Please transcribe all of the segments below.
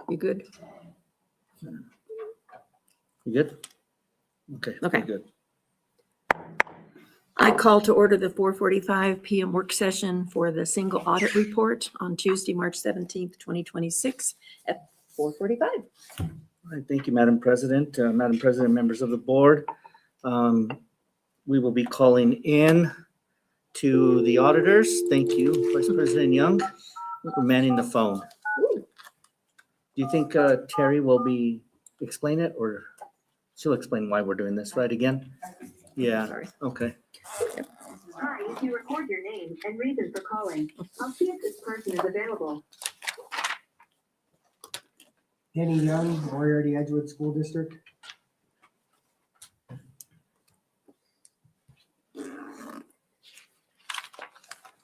You good? You good? Okay. Okay. Good. I call to order the 4:45 PM work session for the single audit report on Tuesday, March 17th, 2026 at 4:45. All right, thank you, Madam President. Madam President, members of the board. We will be calling in to the auditors. Thank you, Vice President Young, for manning the phone. Do you think Terry will be explain it, or she'll explain why we're doing this, right, again? Yeah, Sorry. okay. Hi, if you record your name and reason for calling, I'll see if this person is available. Denny Young, Moriarty-Edgewood School District.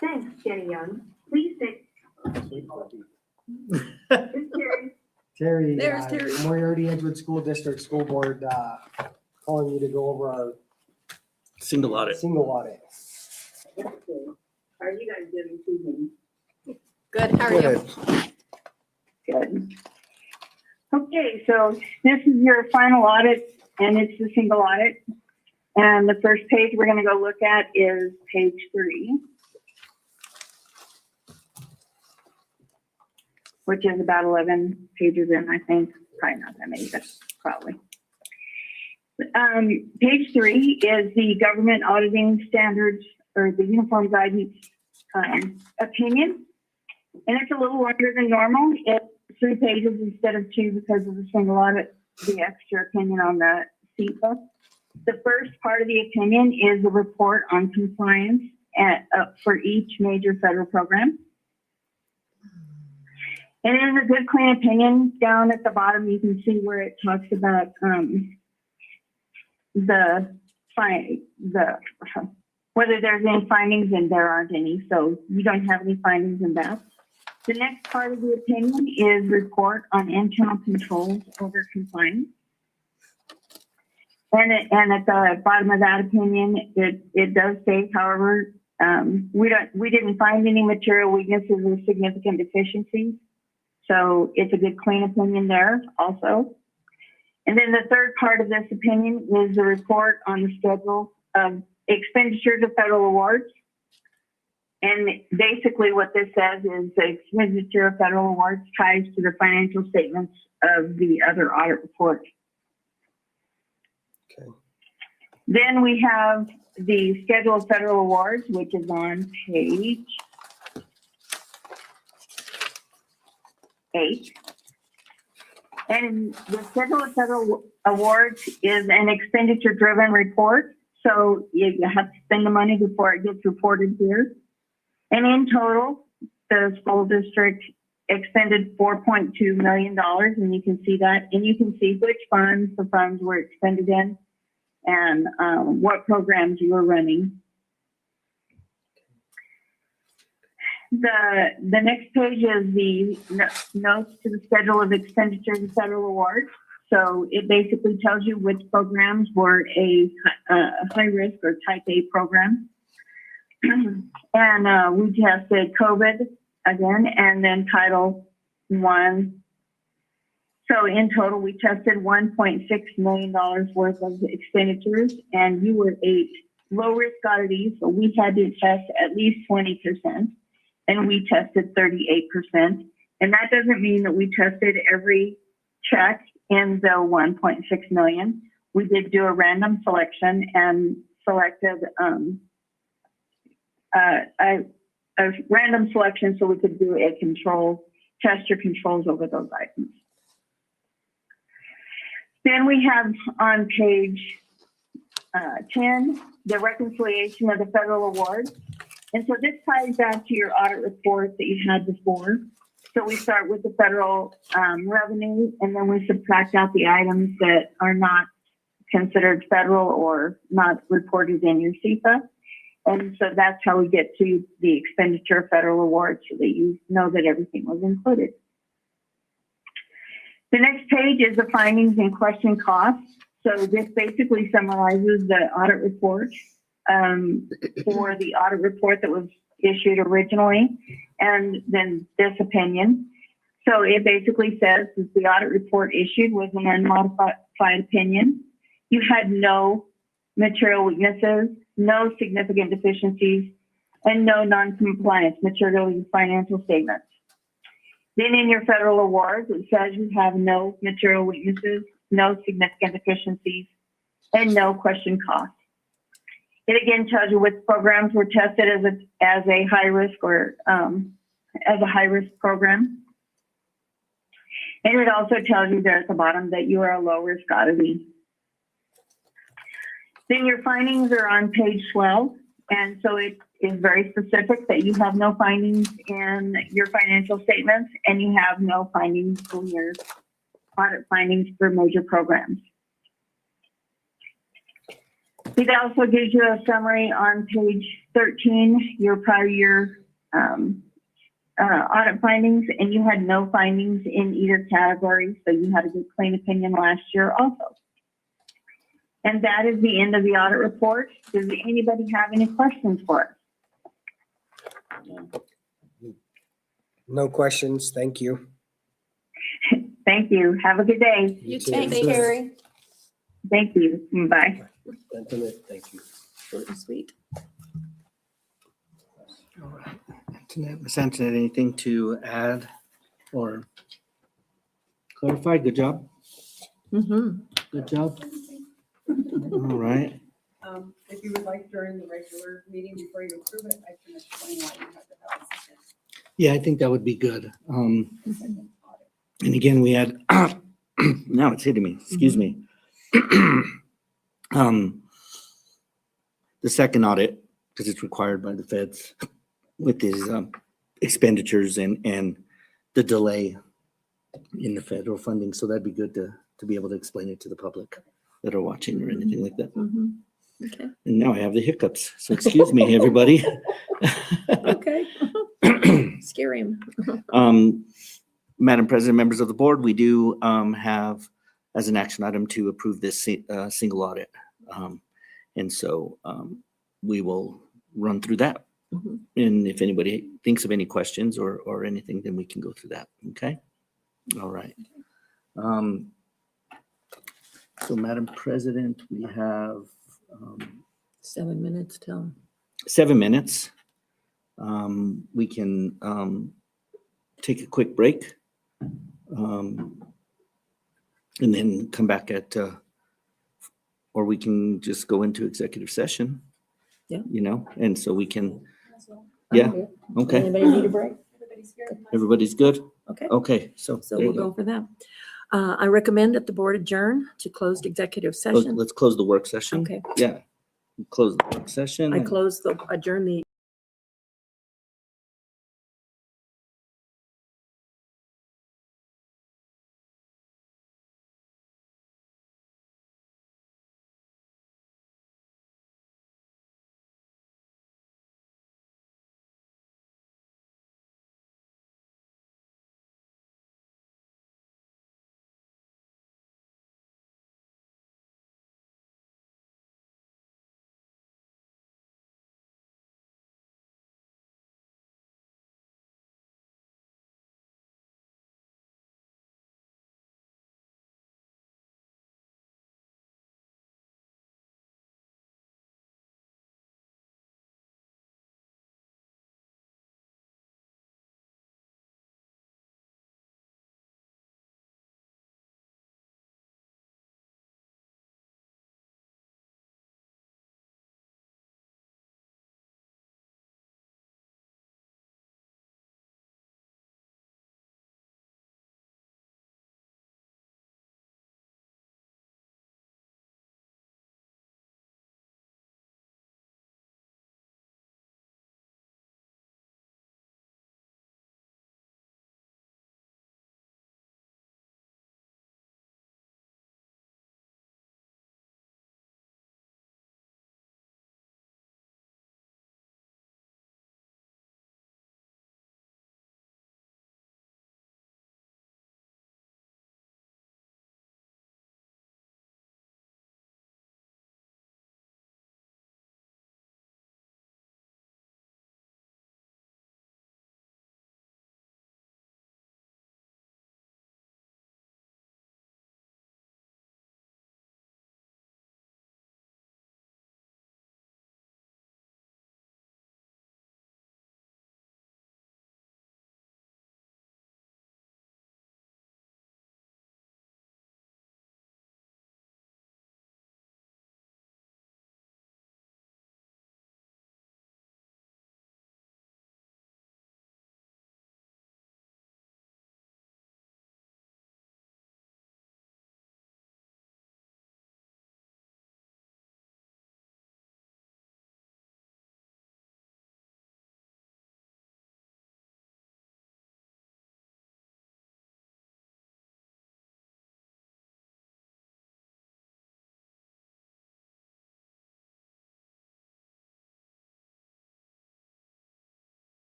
Thanks, Jenny Young. Please say. It's Terry. Terry. There's Terry. Moriarty-Edgewood School District School Board, calling you to go over our Single audit. single audit. Okay. How are you guys doing this evening? Good, how are you? Good. Okay, so this is your final audit, and it's the single audit. And the first page we're going to go look at is page 3, which is about 11 pages in, I think. Probably not that many, but probably. Page 3 is the government auditing standards, or the uniform guidance opinion. And it's a little longer than normal. It's 3 pages instead of 2 because of the single audit, the extra opinion on the CEPA. The first part of the opinion is a report on compliance for each major federal program. And it is a good, clean opinion. Down at the bottom, you can see where it talks about whether there's any findings, and there aren't any, so you don't have any findings in that. The next part of the opinion is report on internal controls over compliance. And at the bottom of that opinion, it does say, however, we didn't find any material weaknesses or significant deficiencies. So it's a good, clean opinion there also. And then the third part of this opinion is the report on the schedule of expenditures of federal awards. And basically what this says is the expenditure of federal awards ties to the financial statements of the other audit report. Okay. Then we have the schedule of federal awards, which is on page 8. And the schedule of federal awards is an expenditure-driven report. So you have to spend the money before it gets reported here. And in total, the school district expended $4.2 million, and you can see that. And you can see which funds the funds were expended in and what programs you were running. The next page is the notes to the schedule of expenditures of federal awards. So it basically tells you which programs were a high risk or type A program. And we tested COVID again, and then Title I. So in total, we tested $1.6 million worth of expenditures, and you were 8 low risk oddities. So we had to test at least 20%. And we tested 38%. And that doesn't mean that we tested every check in the 1.6 million. We did do a random selection and selected a random selection so we could do a control, test your controls over those items. Then we have on page 10, the reconciliation of the federal awards. And so this ties back to your audit report that you had before. So we start with the federal revenue, and then we subtract out the items that are not considered federal or not reported in your CEPA. And so that's how we get to the expenditure of federal awards, so that you know that everything was included. The next page is the findings and question costs. So this basically summarizes the audit report for the audit report that was issued originally, and then this opinion. So it basically says that the audit report issued was an unmodified opinion. You had no material weaknesses, no significant deficiencies, and no non-compliance material in financial statements. Then in your federal awards, it says you have no material weaknesses, no significant deficiencies, and no question costs. It again tells you which programs were tested as a high risk or as a high risk program. And it also tells you there at the bottom that you are a low risk auditee. Then your findings are on page 12. And so it is very specific that you have no findings in your financial statements and you have no findings in your audit findings for major programs. It also gives you a summary on page 13, your prior year audit findings, and you had no findings in either category, so you had a good clean opinion last year also. And that is the end of the audit report. Does anybody have any questions for us? No questions. Thank you. Thank you. Have a good day. You too. too, Thanks, Carrie. Thank you. Bye. Thank you. Short and sweet. All right. Ms. Antoinette, anything to add or clarify? Good job. Mm-hmm. Good job. All right. If you would like during the regular meeting before you approve it, I can explain why you have to have a second Yeah, I think that would be good. audit. And again, we had, now it's hitting me, excuse me. The second audit, because it's required by the feds with these expenditures and the delay in the federal funding. So that'd be good to be able to explain it to the public that are watching or anything like that. Mm-hmm. Okay. And now I have the hiccups. So excuse me, everybody. Okay. Scare him. Madam President, members of the board, we do have as an action item to approve this single audit. And so we will run through that. Mhm. And if anybody thinks of any questions or anything, then we can go through that. Okay. All right. So Madam President, we have 7 minutes till. 7 minutes. We can take a quick break and then come back or we can just go into executive session. Yeah. You know, and so we can, yeah, okay. Anybody need a break? Everybody's good? Everybody's good? Okay. Okay, so So there you we'll go. go for that. I recommend that the board adjourn to closed executive session. Let's close the work session. Okay. Yeah. Close the work session. I adjourn the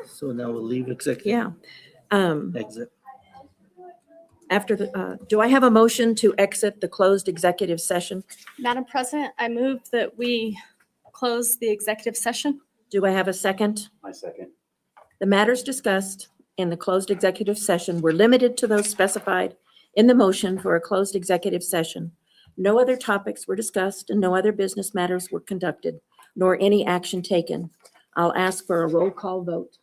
So now we'll leave executive. Yeah. Exit. After the, do I have a motion to exit the closed executive session? Madam President, I move that we close the executive session. Do I have a second? My second. The matters discussed in the closed executive session were limited to those specified in the motion for a closed executive session. No other topics were discussed and no other business matters were conducted, nor any action taken. I'll ask for a roll call vote.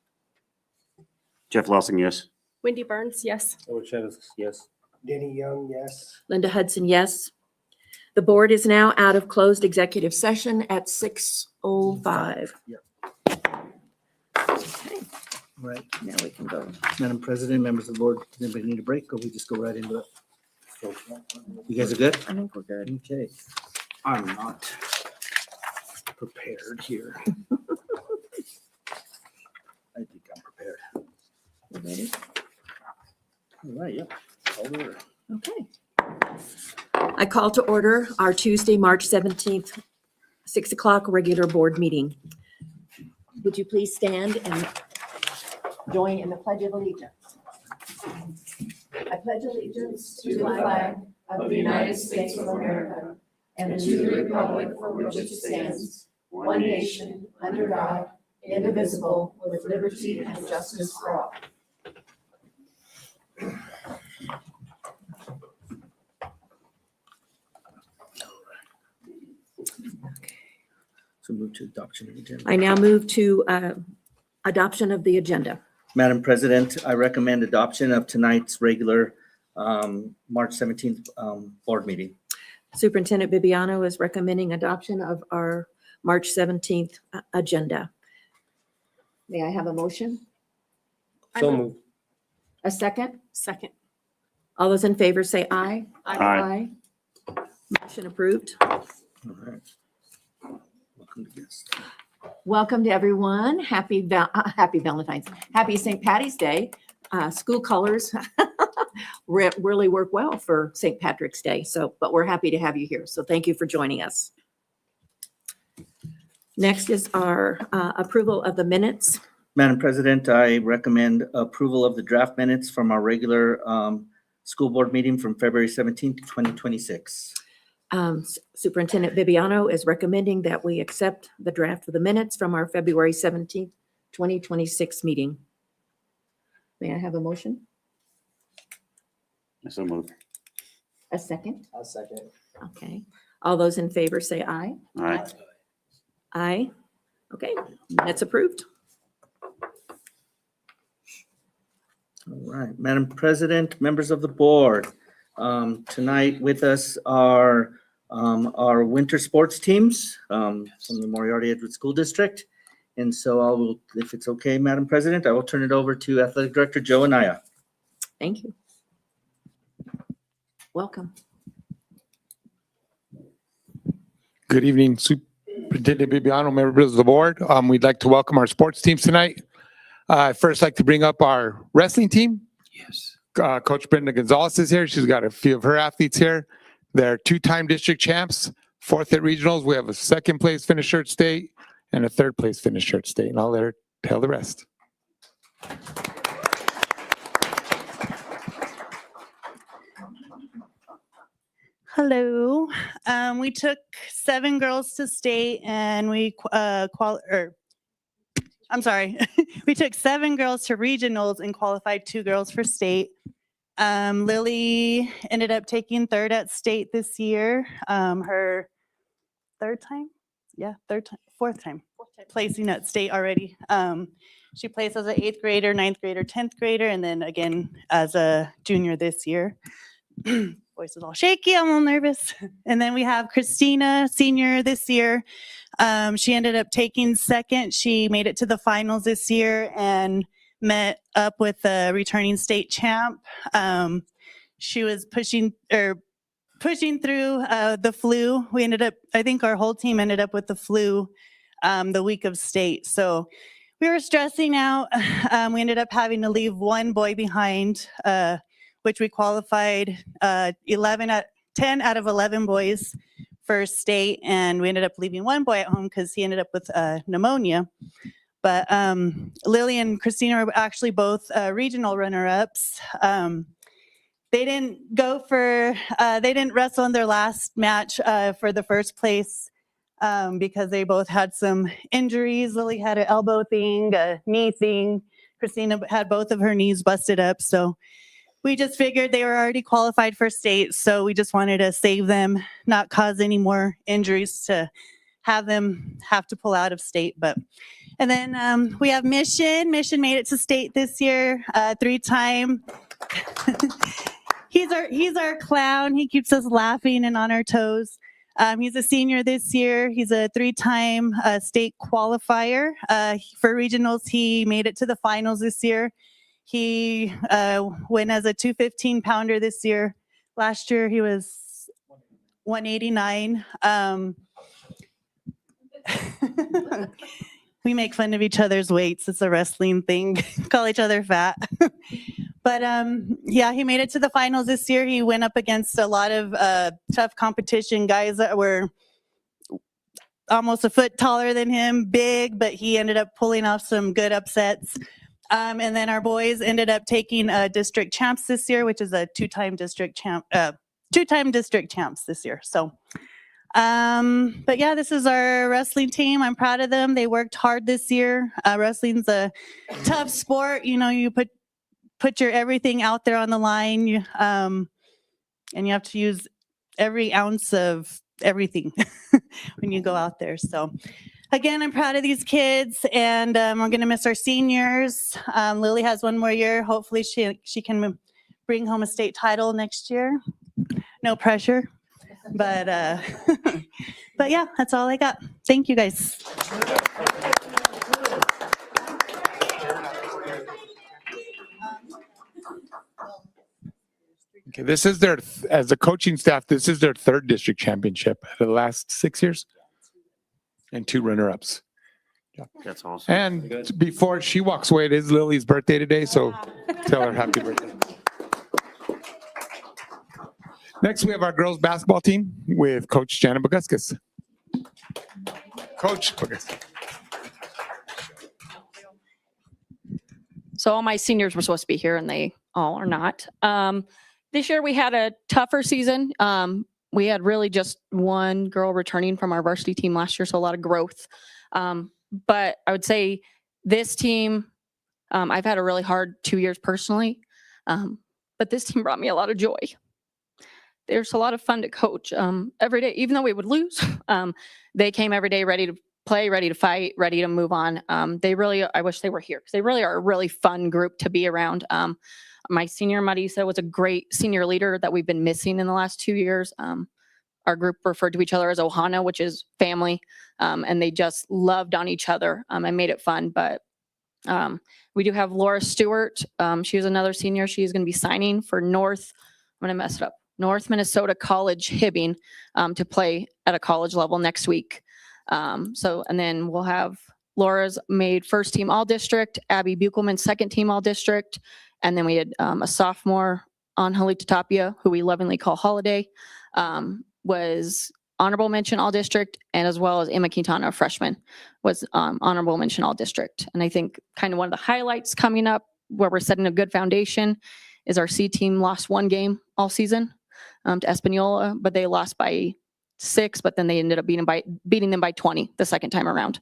Jeff Lawson, yes. Wendy Burns, yes. Howard Chavez, yes. Denny Young, yes. Linda Hudson, yes. The board is now out of closed executive session at 6:05. Yep. Okay, Right. now we can go. Madam President, members of the board, does anybody need a break or we just go right into it? You guys are good? I think we're good. Okay. I'm not prepared here. I think I'm prepared. You ready? All right, yep. All order. Okay. I call to order our Tuesday, March 17th, 6 o'clock regular board meeting. Would you please stand and join in the Pledge of Allegiance? I pledge allegiance to the flag of the United States of America and to the republic for which it stands, one nation, under God, indivisible, with liberty and justice for all. So move to adoption of the agenda. I now move to adoption of the agenda. Madam President, I recommend adoption of tonight's regular March 17th board meeting. Superintendent Bibiano is recommending adoption of our March 17th agenda. May I have a motion? So moved. A second? Second. All those in favor say aye. Aye. Motion approved. All right. Welcome to guests. Welcome to everyone. Happy Valentine's. Happy St. Patty's Day. School colors really work well for St. Patrick's Day. So, but we're happy to have you here. So thank you for joining us. Next is our approval of the minutes. Madam President, I recommend approval of the draft minutes from our regular school board meeting from February 17th, 2026. Superintendent Bibiano is recommending that we accept the draft of the minutes from our February 17th, 2026 meeting. May I have a motion? So moved. A second? I'll second. Okay. All those in favor say aye. Aye. Aye. Okay, that's approved. All right, Madam President, members of the board, tonight with us are our winter sports teams from the Moriarty-Edgewood School District. And so I will, if it's okay, Madam President, I will turn it over to Athletic Director Joe Anaya. Thank you. Welcome. Good evening, Superintendent Bibiano, members of the board. We'd like to welcome our sports teams tonight. I'd first like to bring up our wrestling team. Yes. Coach Brenda Gonzalez is here. She's got a few of her athletes here. They're two-time district champs, fourth at regionals. We have a second place finisher at state and a third place finisher at state. And I'll let her tell the rest. Hello. We took 7 girls to state and we we took 7 girls to regionals and qualified 2 girls for state. Lily ended up taking 3rd at state this year. Her 4th time placing at state already. She plays as an 8th grader, 9th grader, 10th grader, and then again as a junior this year. Voice is all shaky, I'm a little nervous. And then we have Christina, senior this year. She ended up taking 2nd. She made it to the finals this year and met up with the returning state champ. She was pushing through the flu. We ended up, I think our whole team ended up with the flu the week of state. So we were stressing out. We ended up having to leave 1 boy behind, which we qualified 10 out of 11 boys for state, and we ended up leaving 1 boy at home because he ended up with pneumonia. But Lily and Christina are actually both regional runner-ups. They didn't go for, they didn't wrestle in their last match for the first place because they both had some injuries. Lily had an elbow thing, a knee thing. Christina had both of her knees busted up. So we just figured they were already qualified for state. So we just wanted to save them, not cause any more injuries to have them have to pull out of state. And then we have Mission. Mission made it to state this year, 3-time. He's our clown. He keeps us laughing and on our toes. He's a senior this year. He's a 3-time state qualifier. For regionals, he made it to the finals this year. He went as a 215-pounder this year. Last year, he was 189. We make fun of each other's weights. It's a wrestling thing. Call each other fat. But yeah, he made it to the finals this year. He went up against a lot of tough competition, guys that were almost a foot taller than him, big, but he ended up pulling off some good upsets. And then our boys ended up taking district champs this year, which is a 2-time district champ, 2-time district champs this year. So, but yeah, this is our wrestling team. I'm proud of them. They worked hard this year. Wrestling's a tough sport. You know, you put your everything out there on the line, and you have to use every ounce of everything when you go out there. So again, I'm proud of these kids, and we're going to miss our seniors. Lily has one more year. Hopefully she can bring home a state title next year. No pressure, but but yeah, that's all I got. Thank you, guys. Okay, this is their, as a coaching staff, this is their 3rd district championship for the last 6 years, and 2 runner-ups. That's awesome. And before she walks away, it is Lily's birthday today, so tell her happy birthday. Next, we have our girls basketball team with Coach Janet Boguskis. Coach Boguskis. So all my seniors were supposed to be here and they all are not. This year we had a tougher season. We had really just one girl returning from our varsity team last year, so a lot of growth. But I would say this team, I've had a really hard 2 years personally, but this team brought me a lot of joy. There's a lot of fun to coach every day, even though we would lose. They came every day ready to play, ready to fight, ready to move on. They really, I wish they were here because they really are a really fun group to be around. My senior, Marisa, was a great senior leader that we've been missing in the last 2 years. Our group referred to each other as Ohana, which is family, and they just loved on each other and made it fun. But we do have Laura Stewart. She is another senior. She's going to be signing for North Minnesota College Hibbing to play at a college level next week. And then we'll have Laura's made 1st team all-district, Abby Buchelman 2nd team all-district, and then we had a sophomore, Angelique Tapia, who we lovingly call Holiday, was honorable mention all-district, and as well as Emma Quintana, a freshman, was honorable mention all-district. And I think kind of one of the highlights coming up where we're setting a good foundation is our C team lost 1 game all season to Espanola, but they lost by 6, but then they ended up beating them by 20 the second time around.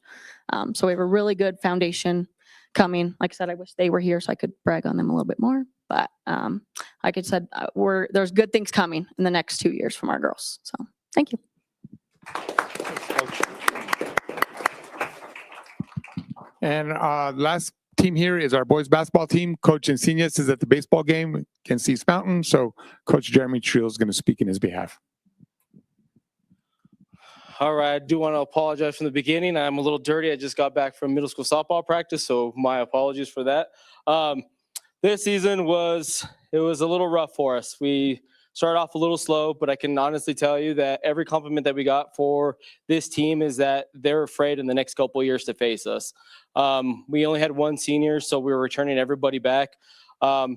So we have a really good foundation coming. Like I said, I wish they were here so I could brag on them a little bit more. But like I said, there's good things coming in the next 2 years from our girls. So thank you. And last team here is our boys basketball team. Coach Encinas is at the baseball game against East Mountain. So Coach Jeremy Trill is going to speak in his behalf. All right, I do want to apologize from the beginning. I'm a little dirty. I just got back from middle school softball practice, so my apologies for that. This season was a little rough for us. We started off a little slow, but I can honestly tell you that every compliment that we got for this team is that they're afraid in the next couple of years to face us. We only had 1 senior, so we were returning everybody back.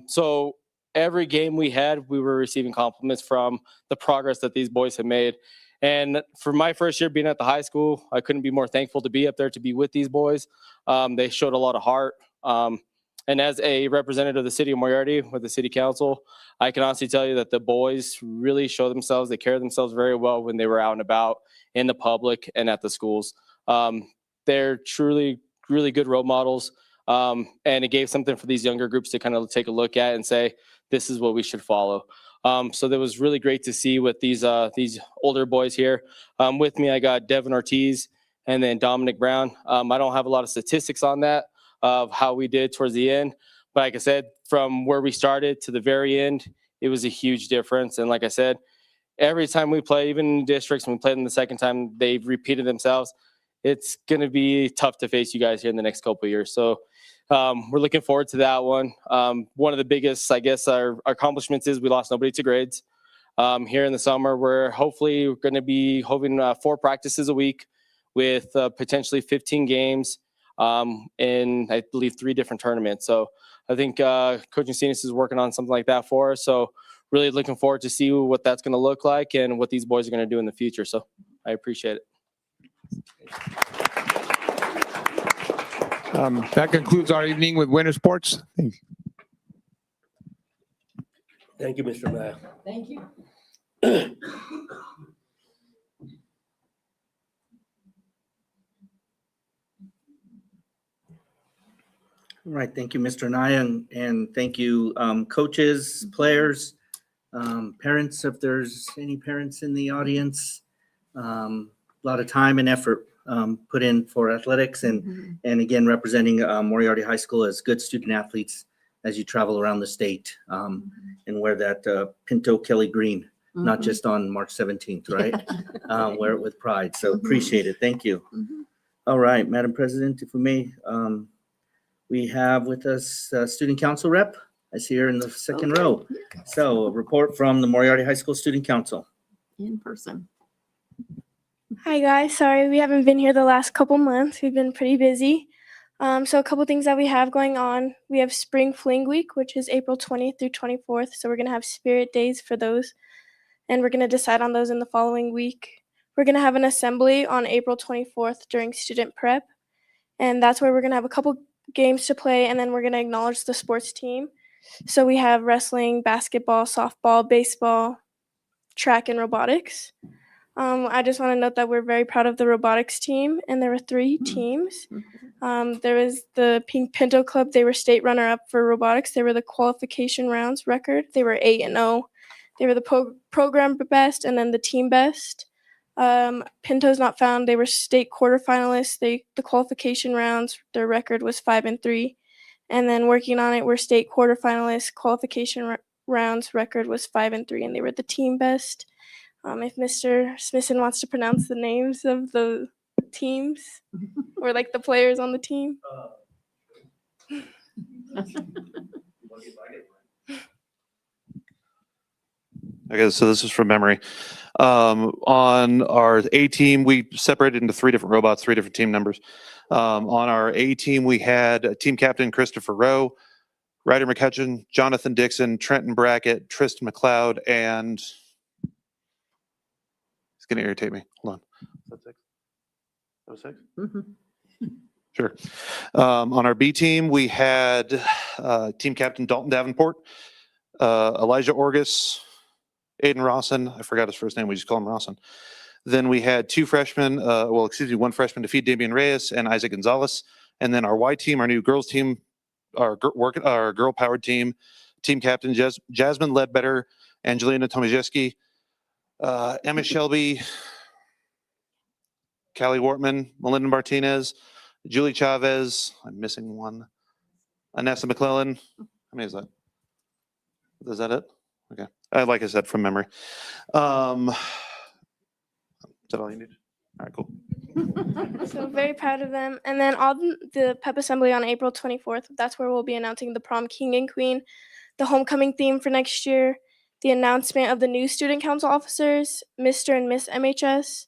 So every game we had, we were receiving compliments from the progress that these boys have made. And for my first year being at the high school, I couldn't be more thankful to be up there, to be with these boys. They showed a lot of heart. And as a representative of the city of Moriarty with the city council, I can honestly tell you that the boys really show themselves. They carry themselves very well when they were out and about in the public and at the schools. They're truly, really good role models. And it gave something for these younger groups to kind of take a look at and say, this is what we should follow. So that was really great to see with these older boys here. With me, I got Devin Ortiz and then Dominic Brown. I don't have a lot of statistics on that of how we did towards the end. But like I said, from where we started to the very end, it was a huge difference. And like I said, every time we play, even in districts, when we played them the second time, they've repeated themselves. It's going to be tough to face you guys here in the next couple of years. So we're looking forward to that one. One of the biggest, I guess, our accomplishments is we lost nobody to grades. Here in the summer, we're hopefully going to be holding 4 practices a week with potentially 15 games in, I believe, 3 different tournaments. So I think Coach Encinas is working on something like that for us. So really looking forward to see what that's going to look like and what these boys are going to do in the future. So I appreciate it. That concludes our evening with winter sports. Thank you. Thank you, Mr. Mayor. Thank you. All right, thank you, Mr. Naya, and thank you, coaches, players, parents, if there's any parents in the audience. A lot of time and effort put in for athletics and again, representing Moriarty High School as good student athletes as you travel around the state and wear that Pinto Kelly green, not just on March 17th, right? Wear it with pride. So appreciate it. Thank you. All right, Madam President, if we may, we have with us Student Council Rep. I see her in the second row. So a report from the Moriarty High School Student Council. In person. Hi guys, sorry we haven't been here the last couple months. We've been pretty busy. So a couple things that we have going on. We have Spring Fling Week, which is April 20th through 24th. So we're going to have spirit days for those. And we're going to decide on those in the following week. We're going to have an assembly on April 24th during student prep. And that's where we're going to have a couple games to play. And then we're going to acknowledge the sports team. So we have wrestling, basketball, softball, baseball, track, and robotics. I just want to note that we're very proud of the robotics team, and there were 3 teams. There was the Pink Pinto Club. They were state runner-up for robotics. They were the qualification rounds record. They were 8-0. They were the program best and then the team best. Pinto's not found. They were state quarterfinalists. The qualification rounds, their record was 5-3. And then working on it were state quarterfinalists. Qualification rounds record was 5-3, and they were the team best. If Mr. Smithson wants to pronounce the names of the teams or like the players on the team. Okay, so this is from memory. On our A team, we separated into 3 different robots, 3 different team numbers. On our A team, we had team captain Christopher Rowe, Ryder McCutcheon, Jonathan Dixon, Trenton Brackett, Tristan McLeod, and it's going to irritate me. Hold on. Is that 6? That was 6? Sure. On our B team, we had team captain Dalton Davenport, Elijah Orgus, Aiden Rawson. I forgot his first name. We just call him Rawson. Then we had 2 freshmen, 1 freshman to feed Damian Reyes and Isaac Gonzalez. And then our Y team, our new girls team, our girl powered team, team captain Jasmine Ledbetter, Angelina Tomaszewski, Emma Shelby, Callie Wortman, Melinda Martinez, Julie Chavez. I'm missing one. Anessa McClellan. How many is that? Is that it? Okay. Like I said, from memory. Is that all you need? All right, cool. So very proud of them. And then all the pep assembly on April 24th, that's where we'll be announcing the prom king and queen, the homecoming theme for next year, the announcement of the new student council officers, Mr. and Miss MHS.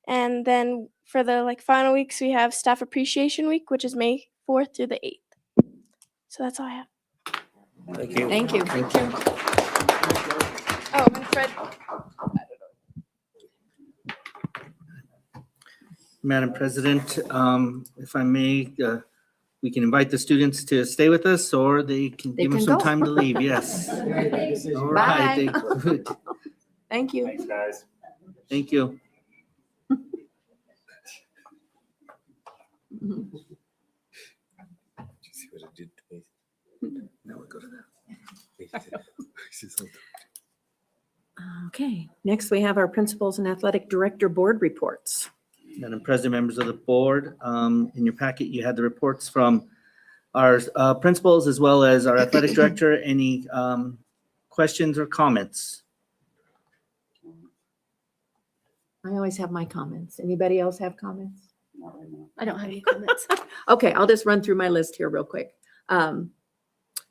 And then for the final weeks, we have staff appreciation week, which is May 4th through the 8th. So that's all I have. Thank you. Thank you. Thank you. Oh, and Fred. Madam President, if I may, we can invite the students to stay with us, or they can They give them can some go. time to leave. Yes. All right. Bye. Thank you. Thanks, guys. Thank you. See what it did to me? Now we go to that. Okay, next we have our principals and athletic director board reports. Madam President, members of the board, in your packet, you had the reports from our principals as well as our athletic director. Any questions or comments? I always have my comments. Anybody else have comments? I don't have any comments. Okay, I'll just run through my list here real quick.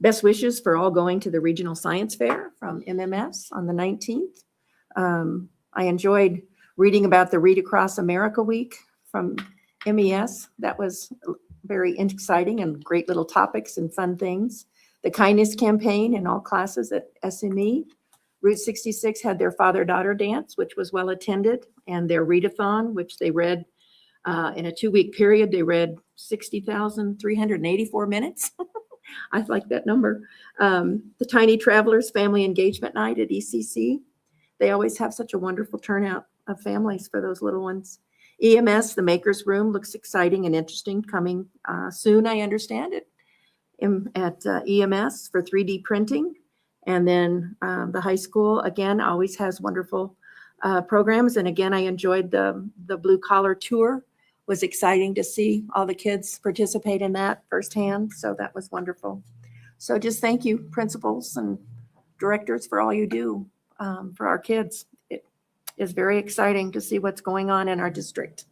Best wishes for all going to the Regional Science Fair from MMS on the 19th. I enjoyed reading about the Read Across America Week from MES. That was very exciting and great little topics and fun things. The kindness campaign in all classes at SME. Route 66 had their father-daughter dance, which was well attended, and their readathon, which they read in a 2-week period. They read 60,384 minutes. I like that number. The Tiny Travelers Family Engagement Night at ECC. They always have such a wonderful turnout of families for those little ones. EMS, the Maker's Room, looks exciting and interesting, coming soon, I understand it, at EMS for 3D printing. And then the high school, again, always has wonderful programs. And again, I enjoyed the blue collar tour. Was exciting to see all the kids participate in that firsthand. So that was wonderful. So just thank you, principals and directors, for all you do for our kids. It is very exciting to see what's going on in our district.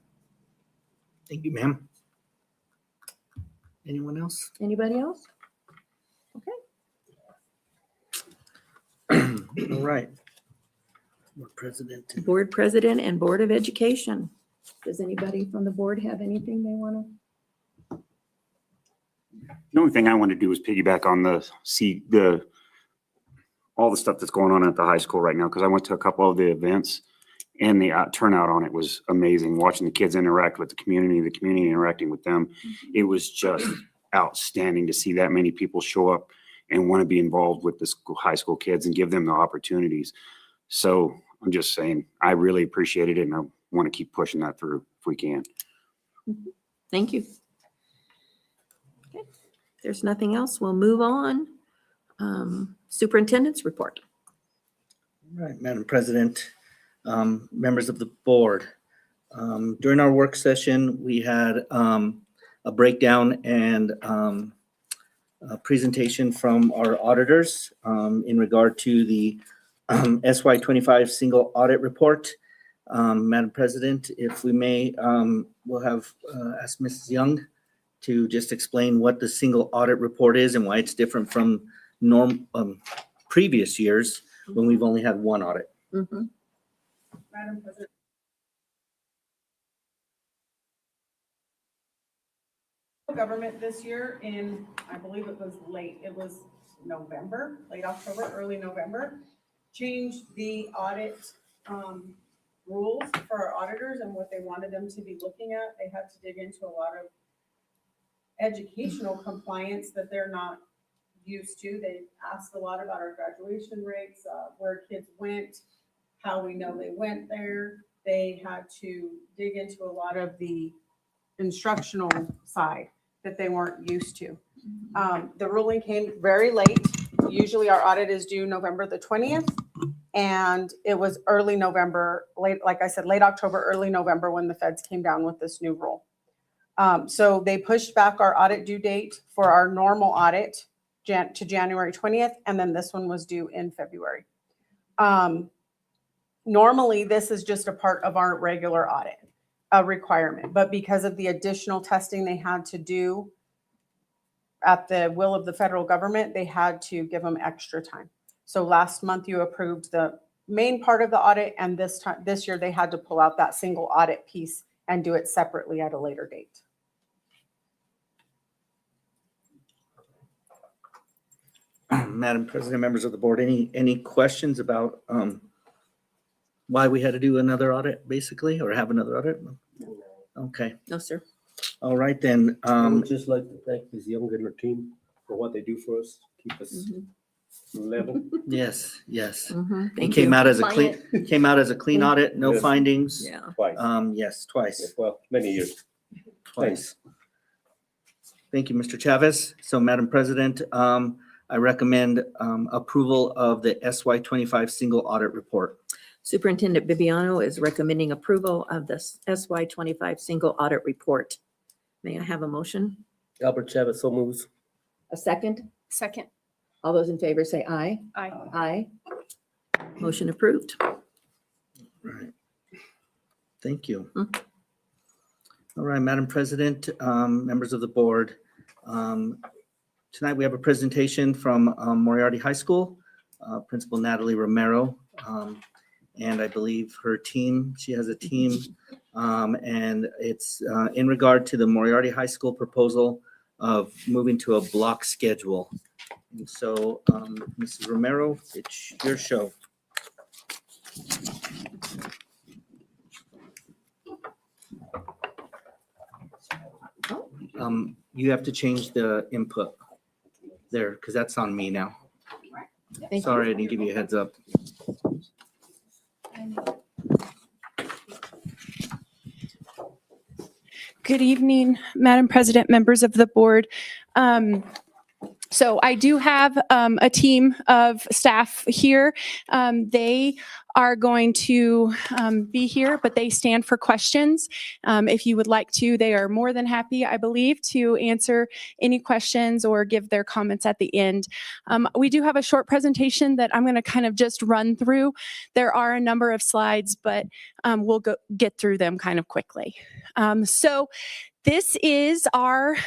Thank you, ma'am. Anyone else? Anybody else? All right. Board President. Board President and Board of Education. Does anybody from the board have anything they want to? The only thing I want to do is piggyback on all the stuff that's going on at the high school right now, because I went to a couple of the events and the turnout on it was amazing. Watching the kids interact with the community interacting with them. It was just outstanding to see that many people show up and want to be involved with the high school kids and give them the opportunities. So I'm just saying, I really appreciated it, and I want to keep pushing that through if we can. Thank you. Okay. If there's nothing else, we'll move on. Superintendent's report. All right, Madam President, members of the board. During our work session, we had a breakdown and a presentation from our auditors in regard to the SY25 single audit report. Madam President, if we may, we'll have ask Mrs. Young to just explain what the single audit report is and why it's different from previous years when we've only had one audit. Mhm. Madam President. Government this year in, I believe it was November, late October, early November, changed the audit rules for our auditors and what they wanted them to be looking at. They had to dig into a lot of educational compliance that they're not used to. They asked a lot about our graduation rates, where kids went, how we know they went there. They had to dig into a lot of the instructional side that they weren't used to. The ruling came very late. Usually our audit is due November the 20th. And it was early November, like I said, late October, early November when the feds came down with this new rule. So they pushed back our audit due date for our normal audit to January 20th. And then this one was due in February. Normally, this is just a part of our regular audit requirement, but because of the additional testing they had to do at the will of the federal government, they had to give them extra time. So last month you approved the main part of the audit, and this year they had to pull out that single audit piece and do it separately at a later date. Madam President, members of the board, any questions about why we had to do another audit, basically, or have another audit? Okay, No, sir. all right then. I would just like to thank Ms. Young and her team for what they do for us, keep us level. Yes, yes. It Thank came you. out as a clean audit, no Yes. findings. Yeah. Twice. Yes, twice, Well, many years. twice. Thank you, Mr. Chavez. So Madam President, I recommend approval of the SY 25 single audit report. Superintendent Bibiano is recommending approval of the SY 25 single audit report. May I have a motion? Albert Chavez, so moves. A second? Second. All those in favor say aye. Aye. Aye. Motion approved. Right. Thank you. Mm. All right, Madam President, members of the board. Tonight we have a presentation from Moriarty High School, Principal Natalie Romero. And I believe her team, she has a team, and it's in regard to the Moriarty High School proposal of moving to a block schedule. And so, Mrs. Romero, it's your show. You have to change the input there, because that's on me now. Thank you. Sorry, I didn't give you a heads up. Good evening, Madam President, members of the board. So I do have a team of staff here. They are going to be here, but they stand for questions. If you would like to, they are more than happy, I believe, to answer any questions or give their comments at the end. We do have a short presentation that I'm going to kind of just run through. There are a number of slides, but we'll get through them kind of quickly. So this is our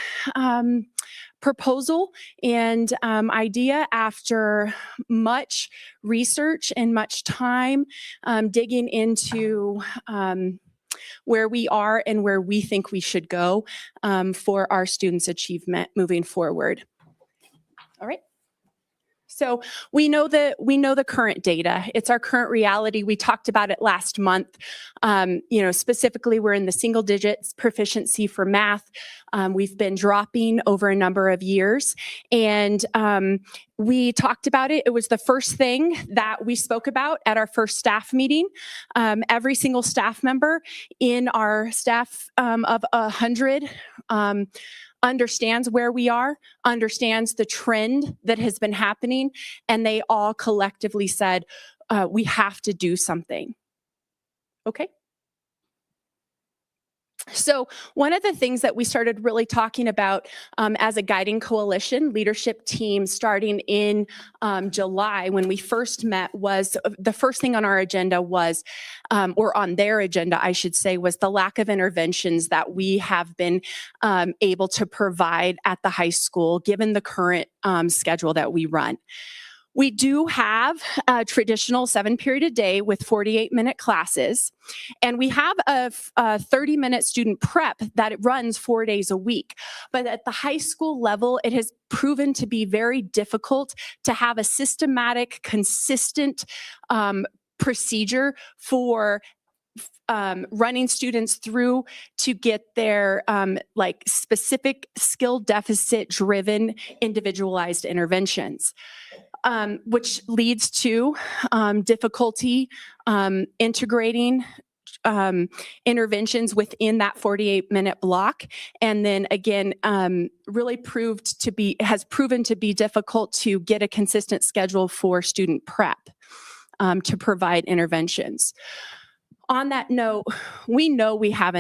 proposal and idea after much research and much time digging into where we are and where we think we should go for our students' achievement moving forward. All right. So we know the current data. It's our current reality. We talked about it last month. Specifically, we're in the single digits proficiency for math. We've been dropping over a number of years, and we talked about it. It was the first thing that we spoke about at our first staff meeting. Every single staff member in our staff of 100 understands where we are, understands the trend that has been happening, and they all collectively said, we have to do something. Okay. So one of the things that we started really talking about as a guiding coalition leadership team starting in July when we first met was the first thing on our agenda was, or on their agenda, I should say, was the lack of interventions that we have been able to provide at the high school given the current schedule that we run. We do have a traditional 7-period a day with 48-minute classes, and we have a 30-minute student prep that it runs 4 days a week. But at the high school level, it has proven to be very difficult to have a systematic, consistent procedure for running students through to get their specific skill deficit driven individualized interventions. Which leads to difficulty integrating interventions within that 48-minute block. And then again, has proven to be difficult to get a consistent schedule for student prep to provide interventions. On that note, we know we have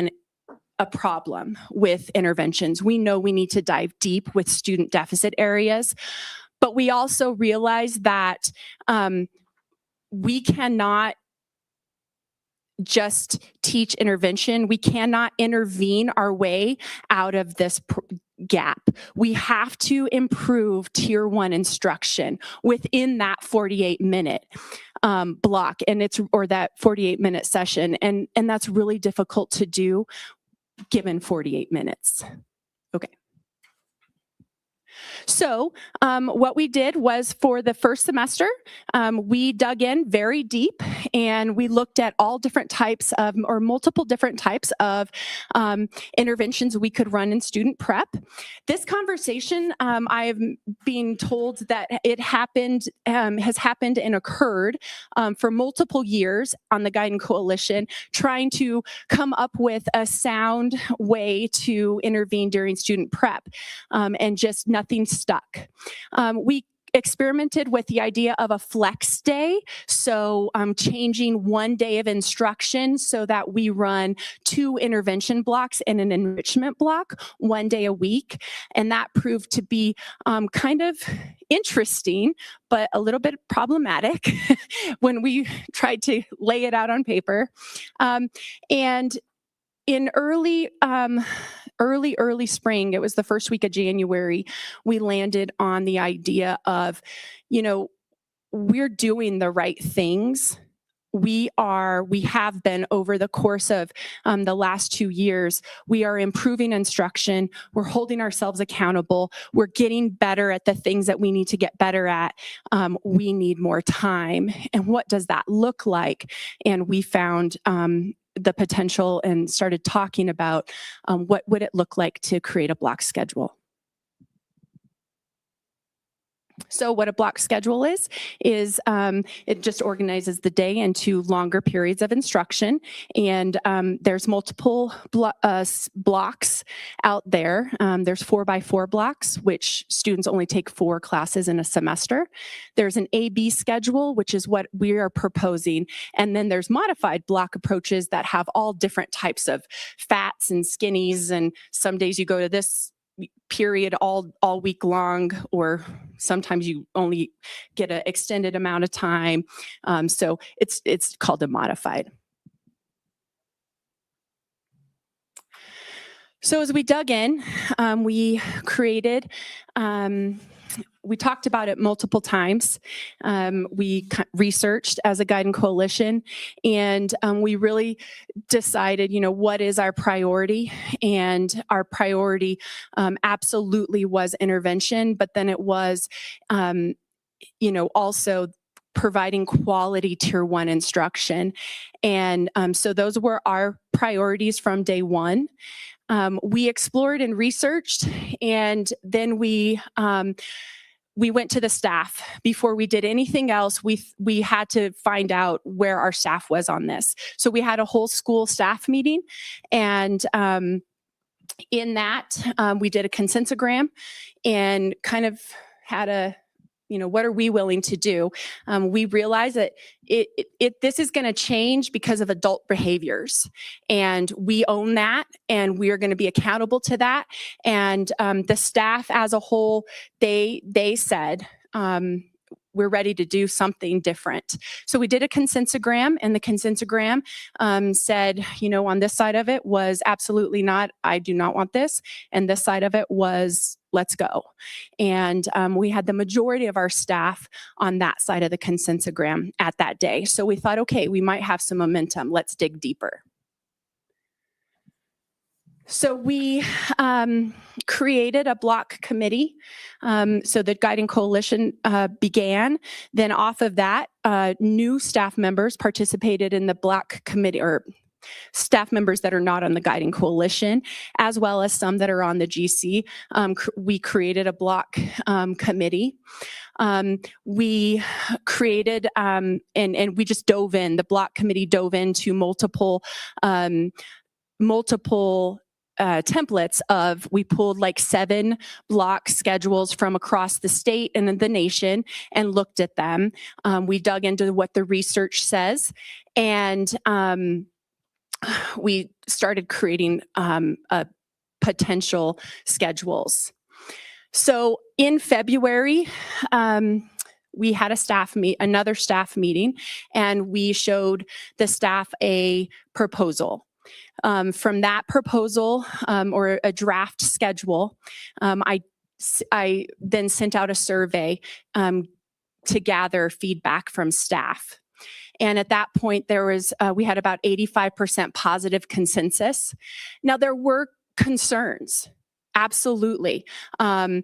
a problem with interventions. We know we need to dive deep with student deficit areas. But we also realize that we cannot just teach intervention. We cannot intervene our way out of this gap. We have to improve tier 1 instruction within that 48-minute block, and that 48-minute session, and that's really difficult to do given 48 minutes. Okay. So what we did was for the first semester, we dug in very deep and we looked at all different types of, or multiple different types of interventions we could run in student prep. This conversation, I've been told that it happened, has happened and occurred for multiple years on the Guiding Coalition, trying to come up with a sound way to intervene during student prep, and just nothing stuck. We experimented with the idea of a flex day, so changing one day of instruction so that we run 2 intervention blocks and an enrichment block 1 day a week, and that proved to be kind of interesting, but a little bit problematic when we tried to lay it out on paper. And in early spring, it was the first week of January, we landed on the idea of, we're doing the right things. We have been over the course of the last 2 years. We are improving instruction. We're holding ourselves accountable. We're getting better at the things that we need to get better at. We need more time. And what does that look like? And we found the potential and started talking about what would it look like to create a block schedule. So what a block schedule is it just organizes the day into longer periods of instruction, and there's multiple blocks out there. There's 4x4 blocks, which students only take 4 classes in a semester. There's an A-B schedule, which is what we are proposing, and then there's modified block approaches that have all different types of fats and skinnies, and some days you go to this period all week long, or sometimes you only get an extended amount of time. So it's called a modified. So as we dug in, we created, we talked about it multiple times. We researched as a Guiding Coalition, and we really decided, what is our priority? And our priority absolutely was intervention, but then it was, also providing quality Tier 1 instruction. And so those were our priorities from day one. We explored and researched, and then we went to the staff. Before we did anything else, we had to find out where our staff was on this. So we had a whole school staff meeting, and in that, we did a consensogram and kind of had a, what are we willing to do? We realized that this is going to change because of adult behaviors, and we own that, and we are going to be accountable to that. And the staff as a whole, they said, we're ready to do something different. So we did a consensogram, and the consensogram said, on this side of it was absolutely not, I do not want this. And this side of it was, let's go. And we had the majority of our staff on that side of the consensogram at that day. So we thought, okay, we might have some momentum. Let's dig deeper. So we created a block committee. So the Guiding Coalition began. Then off of that, new staff members participated in the block committee, or staff members that are not on the Guiding Coalition, as well as some that are on the GC. We created a block committee. We created, and we just dove in, the block committee dove into multiple templates of, we pulled like 7 block schedules from across the state and the nation and looked at them. We dug into what the research says, and we started creating potential schedules. So in February, we had another staff meeting, and we showed the staff a proposal. From that proposal, or a draft schedule, I then sent out a survey to gather feedback from staff. And at that point, we had about 85% positive consensus. Now, there were concerns. absolutely. And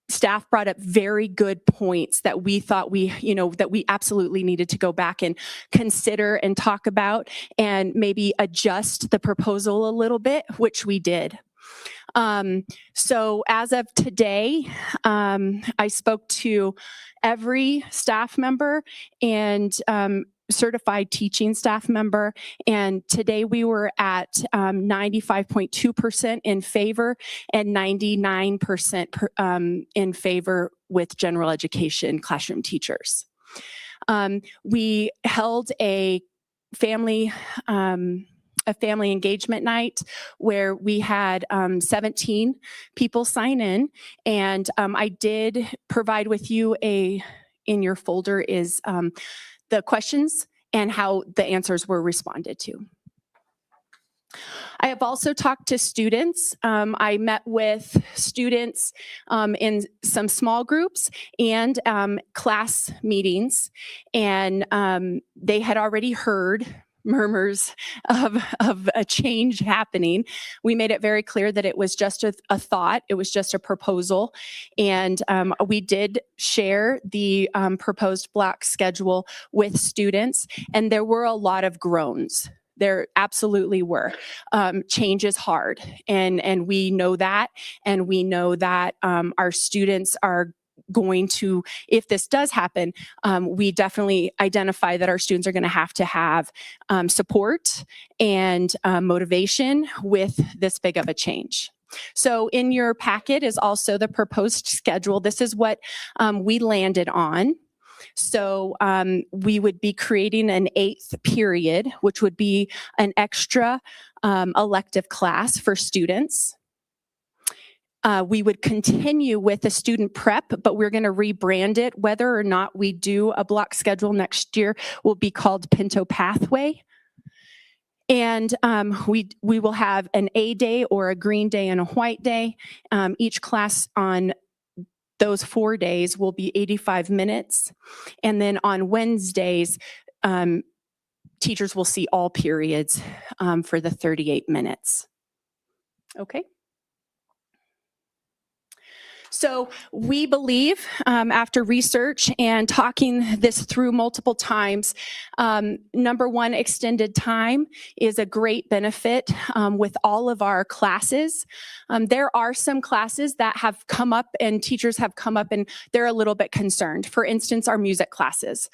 staff brought up very good points that we thought that we absolutely needed to go back and consider and talk about and maybe adjust the proposal a little bit, which we did. So as of today, I spoke to every staff member and certified teaching staff member, and today we were at 95.2% in favor and 99% in favor with general education classroom teachers. We held a family engagement night where we had 17 people sign in, and I did provide with you in your folder is the questions and how the answers were responded to. I have also talked to students. I met with students in some small groups and class meetings, and they had already heard murmurs of a change happening. We made it very clear that it was just a thought, it was just a proposal, and we did share the proposed block schedule with students, and there were a lot of groans. There absolutely were. Change is hard, and we know that, and we know that our students are going to, if this does happen, we definitely identify that our students are going to have support and motivation with this big of a change. So in your packet is also the proposed schedule. This is what we landed on. So we would be creating an 8th period, which would be an extra elective class for students. We would continue with the student prep, but we're going to rebrand it. Whether or not we do a block schedule next year will be called Pinto Pathway. And we will have an A day or a green day and a white day. Each class on those 4 days will be 85 minutes. And then on Wednesdays, teachers will see all periods for the 38 minutes. Okay. So we believe, after research and talking this through multiple times, number one, extended time is a great benefit with all of our classes. There are some classes that have come up and teachers have come up and they're a little bit concerned. For instance, our music classes.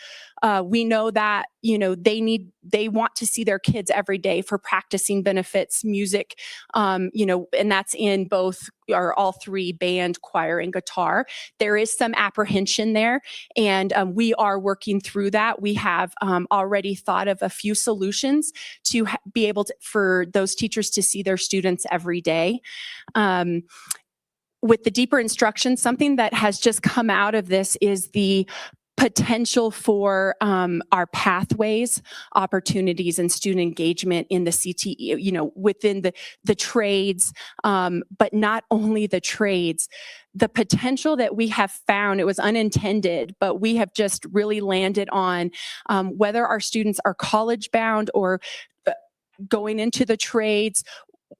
We know that, they want to see their kids every day for practicing benefits, music, and that's in both or all 3, band, choir, and guitar. There is some apprehension there, and we are working through that. We have already thought of a few solutions to be able to, for those teachers to see their students every day. With the deeper instruction, something that has just come out of this is the potential for our pathways, opportunities, and student engagement in the CTE, within the trades, but not only the trades. The potential that we have found, it was unintended, but we have just really landed on whether our students are college bound or going into the trades.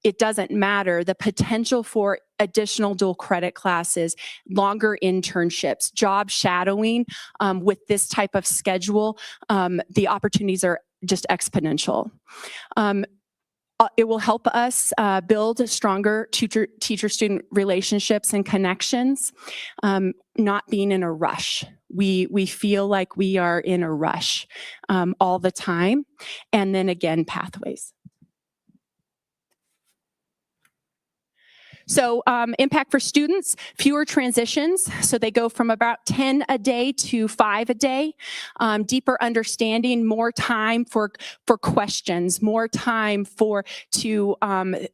It doesn't matter. The potential for additional dual credit classes, longer internships, job shadowing with this type of schedule, the opportunities are just exponential. It will help us build stronger teacher-student relationships and connections, not being in a rush. We feel like we are in a rush all the time. And then again, pathways. So impact for students, fewer transitions. So they go from about 10 a day to 5 a day. Deeper understanding, more time for questions, more time to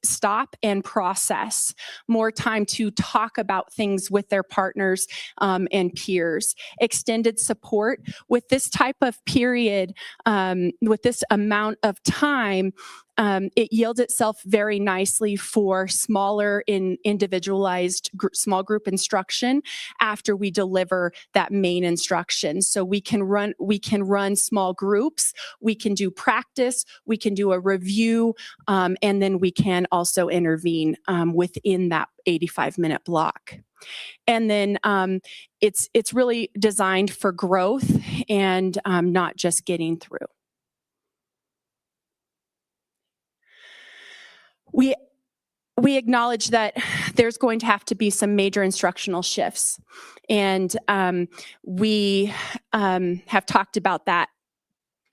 stop and process, more time to talk about things with their partners and peers. Extended support. With this type of period, with this amount of time, it yields itself very nicely for smaller individualized small group instruction after we deliver that main instruction. So we can run small groups, we can do practice, we can do a review, and then we can also intervene within that 85-minute block. And then it's really designed for growth and not just getting through. We acknowledge that there's going to have to be some major instructional shifts. And we have talked about that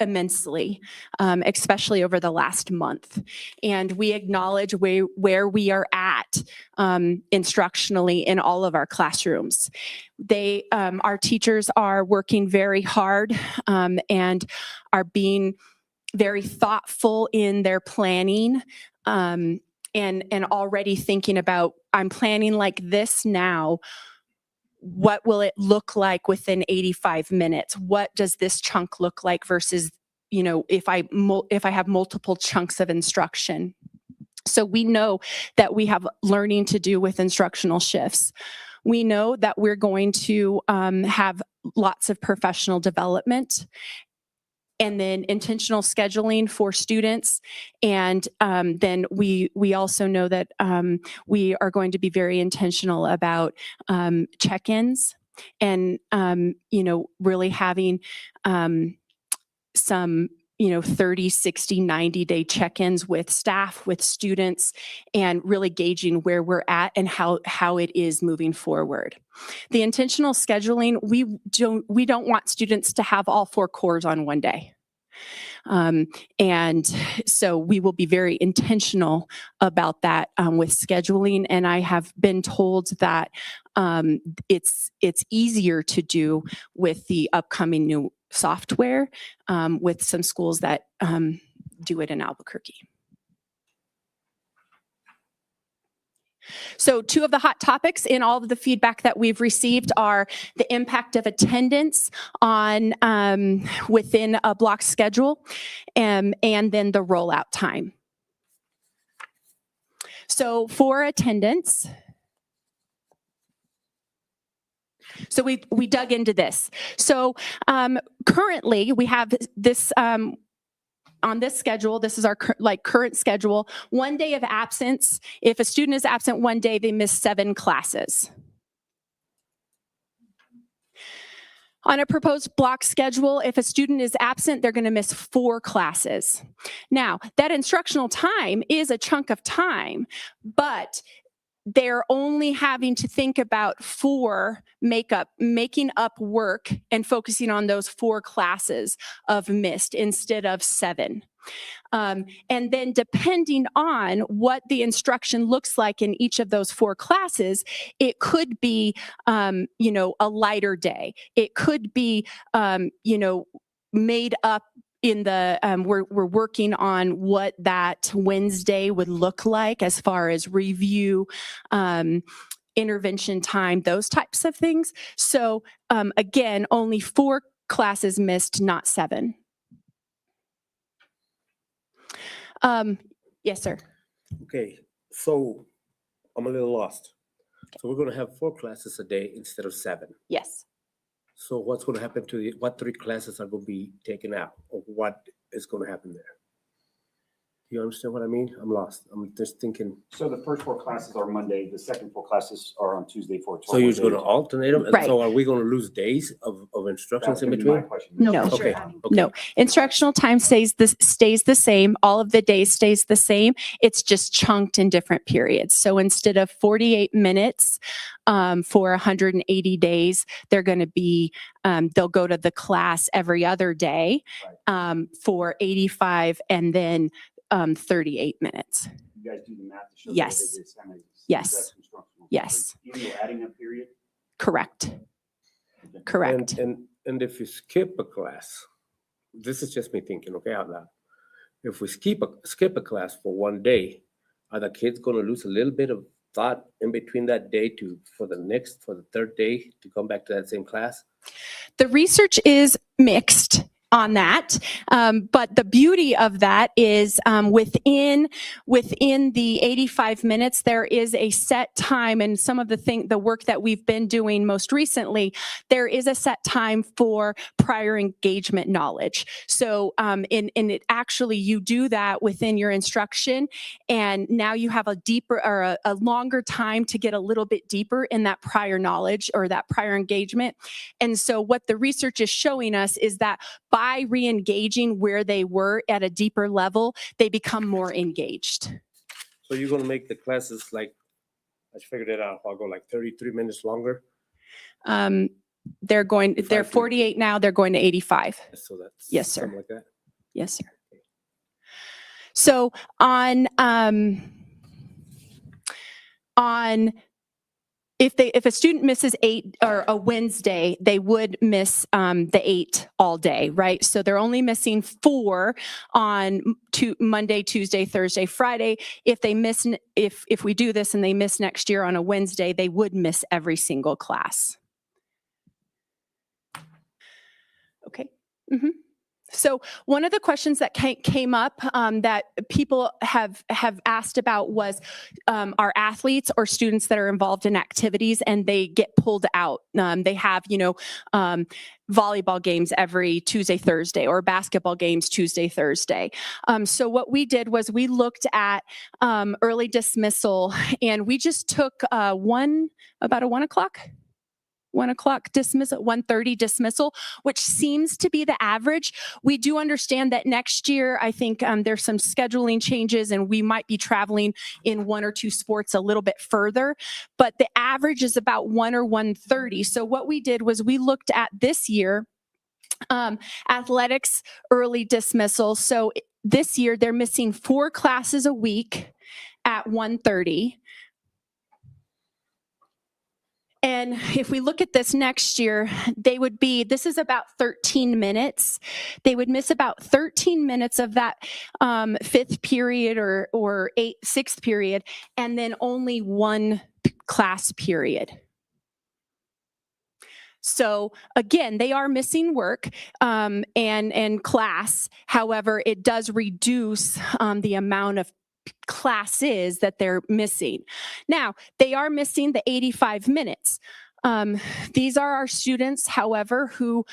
immensely, especially over the last month. And we acknowledge where we are at instructionally in all of our classrooms. Our teachers are working very hard and are being very thoughtful in their planning and already thinking about, I'm planning like this now. What will it look like within 85 minutes? What does this chunk look like versus, if I have multiple chunks of instruction? So we know that we have learning to do with instructional shifts. We know that we're going to have lots of professional development and then intentional scheduling for students. And then we also know that we are going to be very intentional about check-ins and, really having some 30, 60, 90-day check-ins with staff, with students, and really gauging where we're at and how it is moving forward. The intentional scheduling, we don't want students to have all 4 cores on one day. And so we will be very intentional about that with scheduling. And I have been told that it's easier to do with the upcoming new software with some schools that do it in Albuquerque. So 2 of the hot topics in all of the feedback that we've received are the impact of attendance on within a block schedule and then the rollout time. So for attendance, so we dug into this. So currently we have this on this schedule, this is our current schedule, 1 day of absence. If a student is absent 1 day, they miss 7 classes. On a proposed block schedule, if a student is absent, they're going to miss 4 classes. Now, that instructional time is a chunk of time, but they're only having to think about 4 making up work and focusing on those 4 classes of missed instead of 7. And then depending on what the instruction looks like in each of those 4 classes, it could be, a lighter day. It could be, made up in the, we're working on what that Wednesday would look like as far as review, intervention time, those types of things. So again, only 4 classes missed, not 7. Yes, sir. Okay, so I'm a little lost. So we're gonna have 4 classes a day instead of 7. Yes. So what's gonna happen to what 3 classes are gonna be taken out, or what is gonna happen there? You understand what I mean? I'm lost. I'm just thinking. So the first 4 classes are Monday, the second 4 classes are on Tuesday for 12. So you're gonna alternate them? And Right. so are we gonna lose days of instructions That's in gonna be my between? question. No. Okay, No, instructional time stays the same. All of the days stays the same. It's just chunked in different periods. So instead of 48 minutes for 180 days, they're going to be, they'll go to the class every other day for 85 and then 38 minutes. You guys do the math to show Yes. that it's kind of- Yes. that's instructional. Yes. Even though adding a period. Correct. Correct. And if you skip a class, this is just me thinking, okay, out loud. If we skip a class for 1 day, are the kids gonna lose a little bit of thought in between that day for the 3rd day to come back to that same class? The research is mixed. on that. But the beauty of that is within the 85 minutes, there is a set time, and some of the work that we've been doing most recently, there is a set time for prior engagement knowledge. So in it actually, you do that within your instruction, and now you have a deeper or a longer time to get a little bit deeper in that prior knowledge or that prior engagement. And so what the research is showing us is that by re-engaging where they were at a deeper level, they become more engaged. So you're gonna make the classes like, I figured it out, I'll go like 33 minutes longer. They're 48 now, they're going to 85. So that's. Yes, sir. Something like that. Yes, sir. So on if a student misses 8 or a Wednesday, they would miss the 8 all day, right? So they're only missing 4 on Monday, Tuesday, Thursday, Friday. If they miss, if we do this and they miss next year on a Wednesday, they would miss every single class. Okay. Mm-hmm. So one of the questions that came up that people have asked about was are athletes or students that are involved in activities and they get pulled out. They have, volleyball games every Tuesday, Thursday, or basketball games Tuesday, Thursday. So what we did was we looked at early dismissal, and we just took about a 1 o'clock dismissal, 1:30 dismissal, which seems to be the average. We do understand that next year, I think there's some scheduling changes and we might be traveling in 1 or 2 sports a little bit further, but the average is about 1 or 1:30. So what we did was we looked at this year, athletics early dismissal. So this year they're missing 4 classes a week at 1:30. And if we look at this next year, this is about 13 minutes. They would miss about 13 minutes of that 5th period or 6th period, and then only 1 class period. So again, they are missing work and class. However, it does reduce the amount of classes that they're missing. Now, they are missing the 85 minutes. These are our students, however, who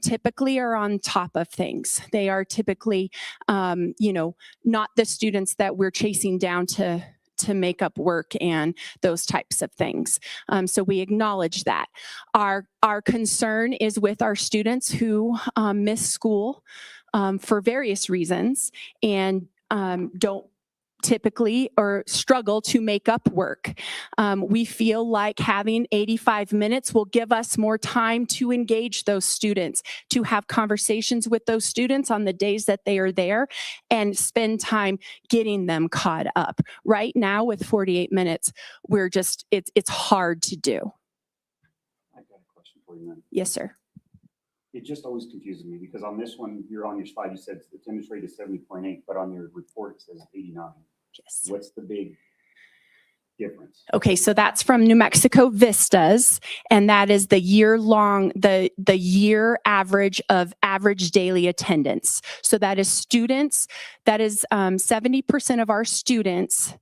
typically are on top of things. They are typically, not the students that we're chasing down to make up work and those types of things. So we acknowledge that. Our concern is with our students who miss school for various reasons and don't typically or struggle to make up work. We feel like having 85 minutes will give us more time to engage those students, to have conversations with those students on the days that they are there and spend time getting them caught up. Right now with 48 minutes, it's hard to do. I've got a question for you, man. Yes, sir. It just always confuses me because on this one, you're on your slide, you said the attendance rate is 70.8, but on your report, it says 89. Yes. What's the big difference? Okay, so that's from New Mexico Vistas, and that is the year average of average daily attendance. So that is students, that is 70% of our students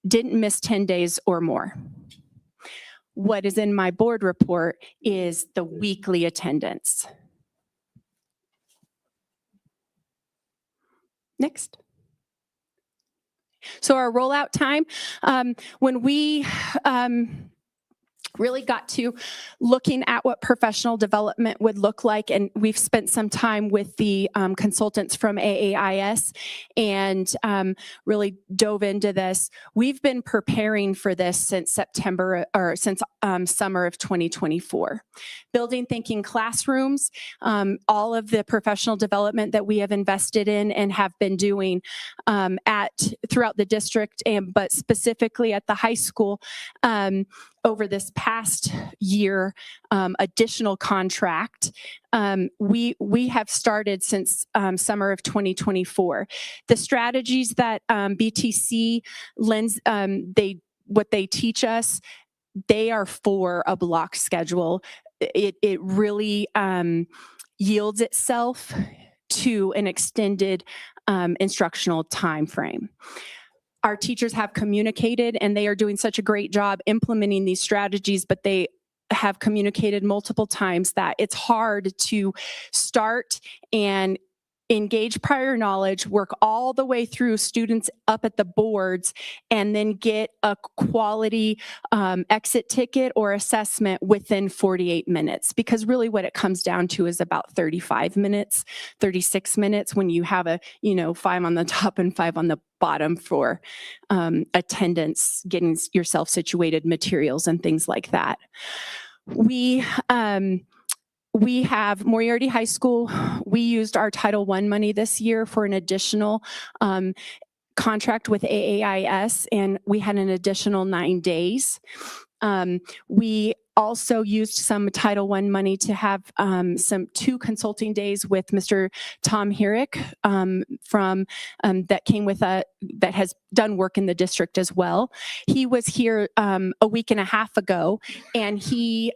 didn't miss 10 days or more. What is in my board report is the weekly attendance. Next. So our rollout time, when we really got to looking at what professional development would look like, and we've spent some time with the consultants from AAIS and really dove into this. We've been preparing for this since September or since summer of 2024. Building thinking classrooms, all of the professional development that we have invested in and have been doing throughout the district, but specifically at the high school, over this past year, additional contract, we have started since summer of 2024. The strategies that BTC lends, what they teach us, they are for a block schedule. it really yields itself to an extended instructional time frame. Our teachers have communicated, and they are doing such a great job implementing these strategies, but they have communicated multiple times that it's hard to start and engage prior knowledge, work all the way through students up at the boards, and then get a quality exit ticket or assessment within 48 minutes. Because really what it comes down to is about 35 minutes, 36 minutes when you have a, 5 on the top and 5 on the bottom for attendance, getting yourself situated, materials, and things like that. We have Moriarty High School. We used our Title I money this year for an additional contract with AAIS, and we had an additional 9 days. We also used some Title I money to have 2 consulting days with Mr. Tom Herrick from that came with that has done work in the district as well. He was here a week and a half ago, and he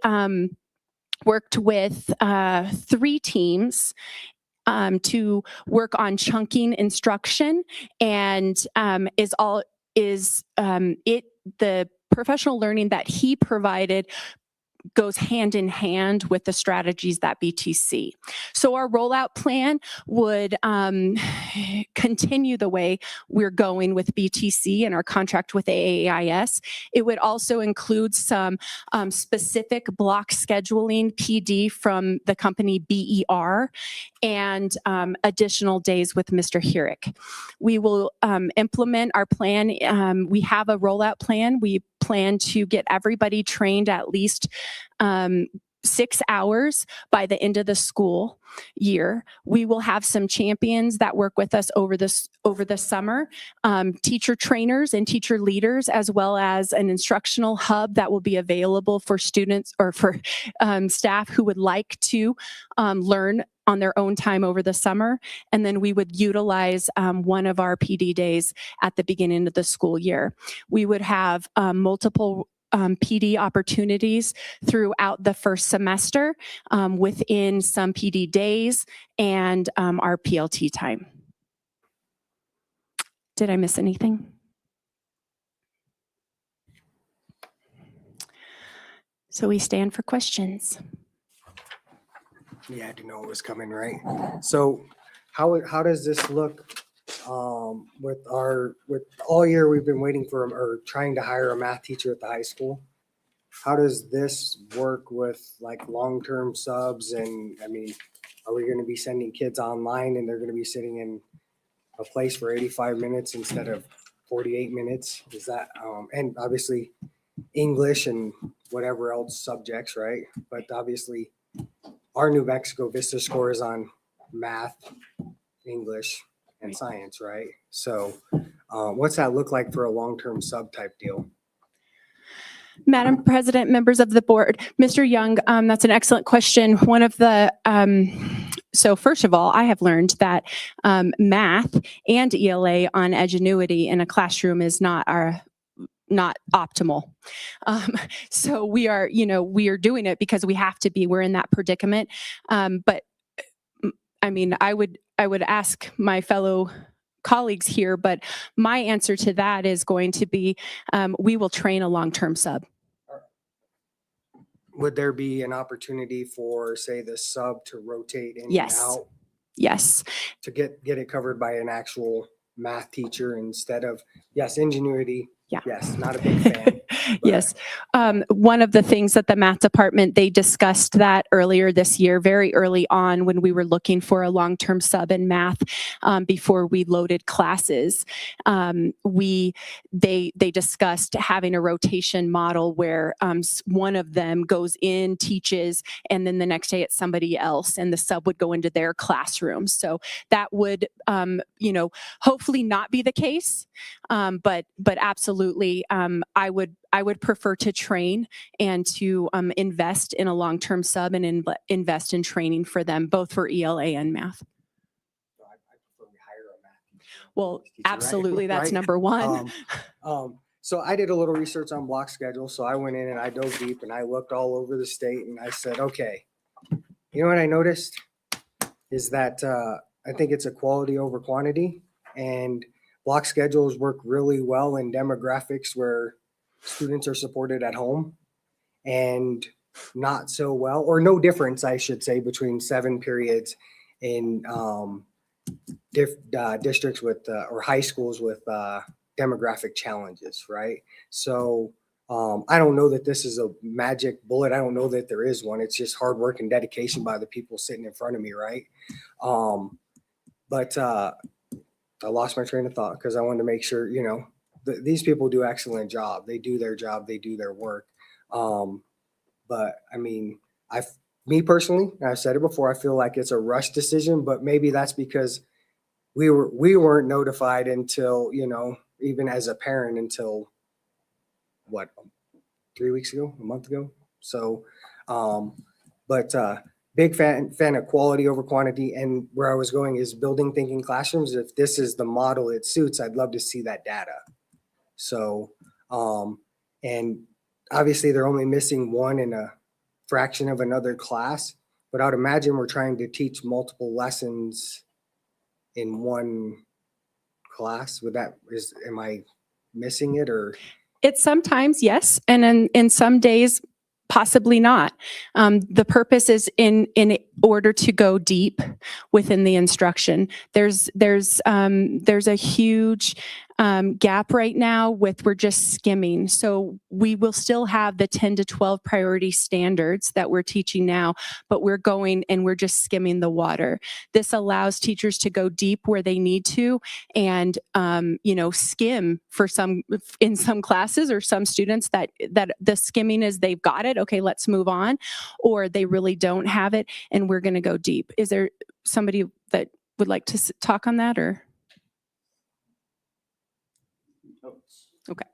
worked with 3 teams to work on chunking instruction, and the professional learning that he provided goes hand in hand with the strategies that BTC. So our rollout plan would continue the way we're going with BTC and our contract with AAIS. It would also include some specific block scheduling PD from the company BER and additional days with Mr. Herrick. We will implement our plan. We have a rollout plan. We plan to get everybody trained at least 6 hours by the end of the school year. We will have some champions that work with us over the summer, teacher trainers and teacher leaders, as well as an instructional hub that will be available for students or for staff who would like to learn on their own time over the summer. And then we would utilize one of our PD days at the beginning of the school year. We would have multiple PD opportunities throughout the first semester within some PD days and our PLT time. Did I miss anything? So we stand for questions. You had to know it was coming, right? So how does this look with all year we've been waiting for or trying to hire a math teacher at the high school? How does this work with like long-term subs? And I mean, are we going to be sending kids online and they're going to be sitting in a place for 85 minutes instead of 48 minutes? Is that and obviously English and whatever else subjects, right? But obviously our New Mexico Vista score is on math, English, and science, right? So what's that look like for a long-term sub type deal? Madam President, members of the board, Mr. Young, that's an excellent question. One of the, so first of all, I have learned that math and ELA on Edgenuity in a classroom is not optimal. So we are doing it because we have to be, we're in that predicament. But I mean, I would ask my fellow colleagues here, but my answer to that is going to be, we will train a long-term sub. Would there be an opportunity for, say, the sub to rotate in and out? Yes. To get it covered by an actual math teacher instead of, yes, Ingenuity. Yeah. Yes, not a big fan. Yes. One of the things that the math department, they discussed that earlier this year, very early on when we were looking for a long-term sub in math before we loaded classes. They discussed having a rotation model where one of them goes in, teaches, and then the next day it's somebody else and the sub would go into their classroom. So that would, hopefully not be the case, but absolutely. I would prefer to train and to invest in a long-term sub and invest in training for them, both for ELA and math. I prefer we hire a math teacher. Well, Teacher, absolutely, right? that's number one. So I did a little research on block schedule. So I went in and I dove deep and I looked all over the state and I said, okay, you know what I noticed is that I think it's a quality over quantity, and block schedules work really well in demographics where students are supported at home, and not so well, or no difference, I should say, between 7 periods in districts with or high schools with demographic challenges, right? So I don't know that this is a magic bullet. I don't know that there is one. It's just hard work and dedication by the people sitting in front of me, right? But I lost my train of thought because I wanted to make sure, you know, these people do excellent job. They do their job. They do their work. But I mean, me personally, I've said it before, I feel like it's a rush decision, but maybe that's because we weren't notified until, you know, even as a parent until what, 3 weeks ago, a month ago. So, but big fan of quality over quantity. And where I was going is building thinking classrooms. If this is the model it suits, I'd love to see that data. So, and obviously they're only missing one in a fraction of another class, but I'd imagine we're trying to teach multiple lessons in one class. Am I missing it, or? It's sometimes yes, and in some days possibly not. The purpose is in order to go deep within the instruction. There's a huge gap right now with we're just skimming. So we will still have the 10 to 12 priority standards that we're teaching now, but we're going and we're just skimming the water. This allows teachers to go deep where they need to and, you know, skim in some classes or some students that the skimming is they've got it. Okay, let's move on. Or they really don't have it and we're going to go deep. Is there somebody that would like to talk on that, or? Okay.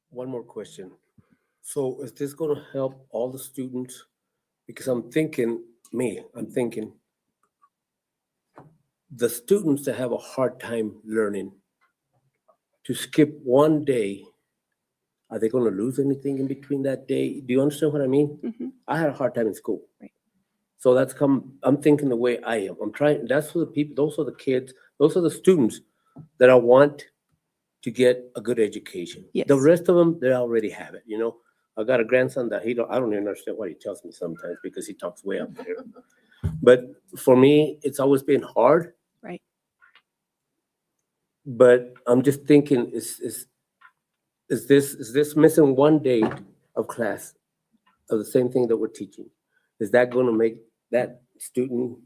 One more question. So is this going to help all the students? Because I'm thinking the students that have a hard time learning, to skip one day, are they going to lose anything in between that day? Do you understand what I mean? Mm-hmm. I had a hard time in school. Right. So I'm thinking the way I am. That's for the people, those are the kids, those are the students that I want to get a good education. Yes. The rest of them, they already have it, you know? I got a grandson that I don't even understand what he tells me sometimes because he talks way up there. But for me, it's always been hard. Right. But I'm just thinking, is this missing one day of class of the same thing that we're teaching? Is that going to make that student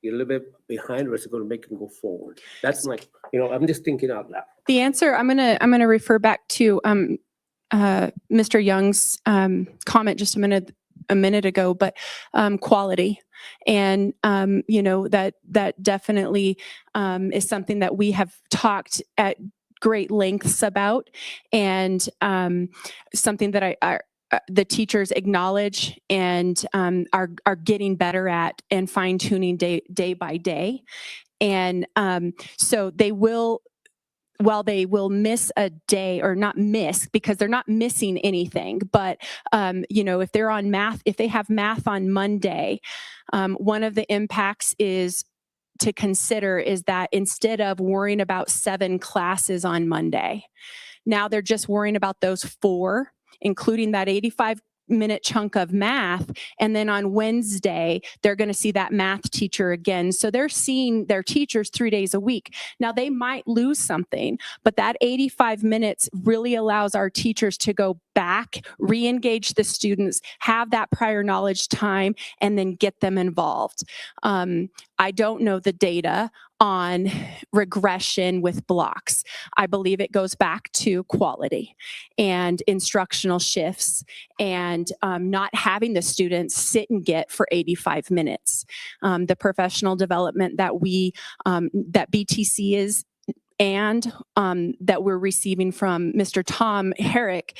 get a little bit behind, or is it going to make them go forward? That's like, you know, I'm just thinking out loud. The answer, I'm gonna refer back to Mr. Young's comment just a minute ago, but quality. And, you know, that definitely is something that we have talked at great lengths about, and something that the teachers acknowledge and are getting better at and fine tuning day by day. And so they will, while they will miss a day, or not miss because they're not missing anything, but you know, if they're on math, if they have math on Monday, one of the impacts is to consider is that instead of worrying about 7 classes on Monday, now they're just worrying about those 4, including that 85-minute chunk of math. And then on Wednesday, they're going to see that math teacher again. So they're seeing their teachers 3 days a week. Now they might lose something, but that 85 minutes really allows our teachers to go back, re-engage the students, have that prior knowledge time, and then get them involved. I don't know the data on regression with blocks. I believe it goes back to quality and instructional shifts and not having the students sit and get for 85 minutes. The professional development that that BTC is and that we're receiving from Mr. Tom Herrick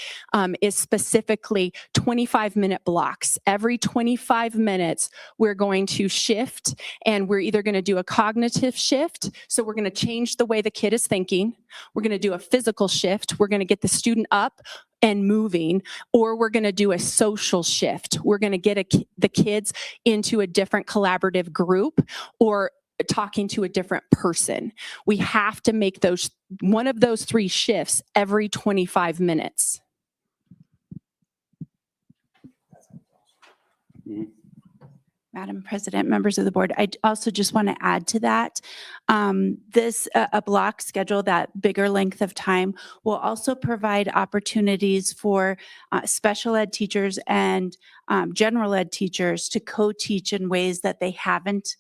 is specifically 25-minute blocks. Every 25 minutes, we're going to shift, and we're either going to do a cognitive shift. So we're going to change the way the kid is thinking. We're going to do a physical shift. We're going to get the student up and moving, or we're going to do a social shift. We're going to get the kids into a different collaborative group or talking to a different person. We have to make one of those 3 shifts every 25 minutes. Madam President, members of the board, I also just want to add to that. A block schedule, that bigger length of time, will also provide opportunities for special ed teachers and general ed teachers to co-teach in ways that they haven't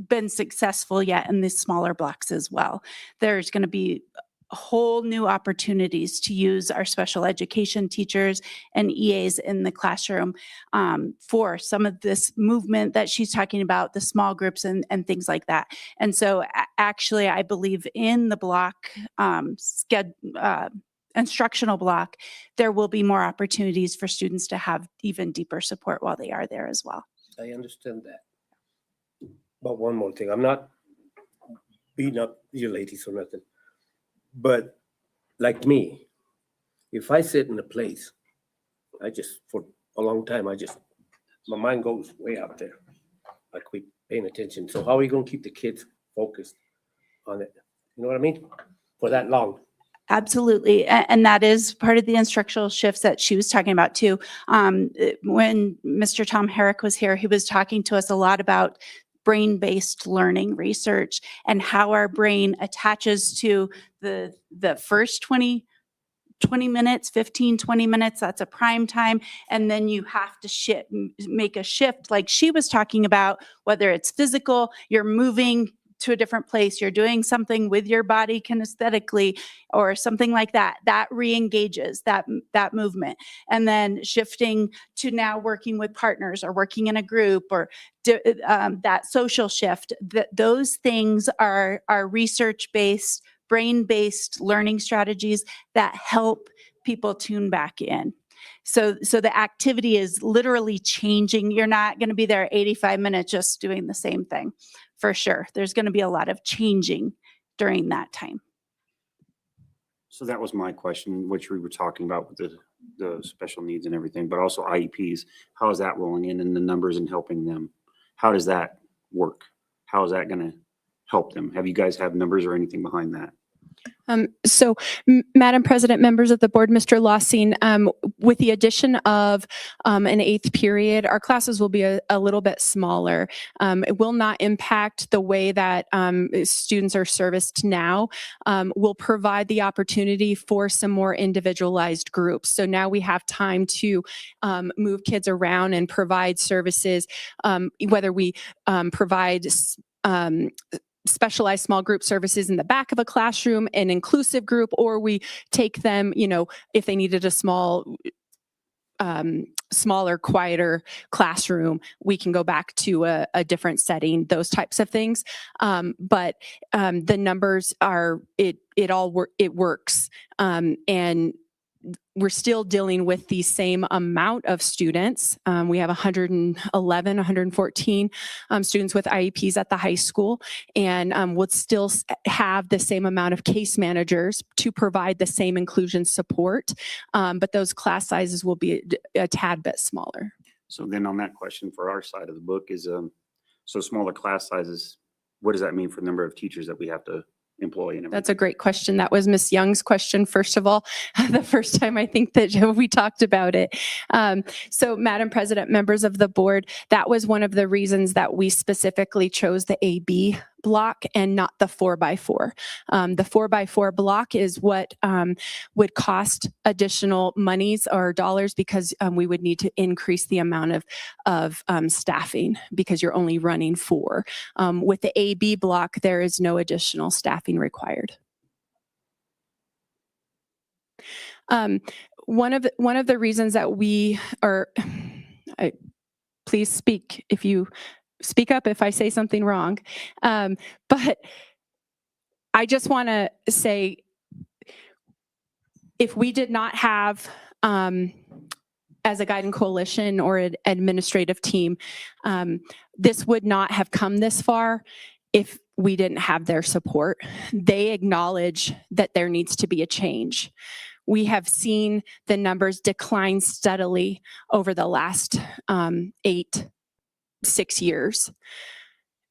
been successful yet in these smaller blocks as well. There's going to be whole new opportunities to use our special education teachers and EAs in the classroom for some of this movement that she's talking about, the small groups and things like that. And so actually, I believe in the block instructional block, there will be more opportunities for students to have even deeper support while they are there as well. I understand that. But one more thing, I'm not beating up you ladies or nothing. But like me, if I sit in a place, for a long time, my mind goes way out there. I quit paying attention. So how are we going to keep the kids focused on it? You know what I mean? For that long. Absolutely. And that is part of the instructional shifts that she was talking about too. When Mr. Tom Herrick was here, he was talking to us a lot about brain-based learning research and how our brain attaches to the first 20 minutes, 15, 20 minutes, that's a prime time. And then you have to make a shift like she was talking about, whether it's physical, you're moving to a different place, you're doing something with your body kinesthetically or something like that, that re-engages that movement. And then shifting to now working with partners or working in a group or that social shift, those things are research-based, brain-based learning strategies that help people tune back in. So the activity is literally changing. You're not going to be there 85 minutes just doing the same thing. For sure. There's going to be a lot of changing during that time. So that was my question, which we were talking about with the special needs and everything, but also IEPs. How is that rolling in and the numbers and helping them? How does that work? How is that going to help them? Have you guys have numbers or anything behind that? So, Madam President, members of the board, Mr. Lossing, with the addition of an 8th period, our classes will be a little bit smaller. It will not impact the way that students are serviced now. We'll provide the opportunity for some more individualized groups. So now we have time to move kids around and provide services, whether we provide specialized small group services in the back of a classroom, an inclusive group, or we take them, if they needed a smaller, quieter classroom, we can go back to a different setting, those types of things. But the numbers are, it works. And we're still dealing with the same amount of students. We have 111, 114 students with IEPs at the high school, and we'll still have the same amount of case managers to provide the same inclusion support, but those class sizes will be a tad bit smaller. So then on that question for our side of the book is, so smaller class sizes, what does that mean for the number of teachers that we have to employ and everything? That's a great question. That was Ms. Young's question, first of all, the first time I think that we talked about it. So Madam President, members of the board, that was one of the reasons that we specifically chose the AB block and not the 4x4. The 4x4 block is what would cost additional monies or dollars because we would need to increase the amount of staffing because you're only running 4. With the AB block, there is no additional staffing required. One of the reasons that we are, please speak if you speak up if I say something wrong. But I just want to say, if we did not have, as a guiding coalition or an administrative team, this would not have come this far if we didn't have their support. They acknowledge that there needs to be a change. We have seen the numbers decline steadily over the last 6 years,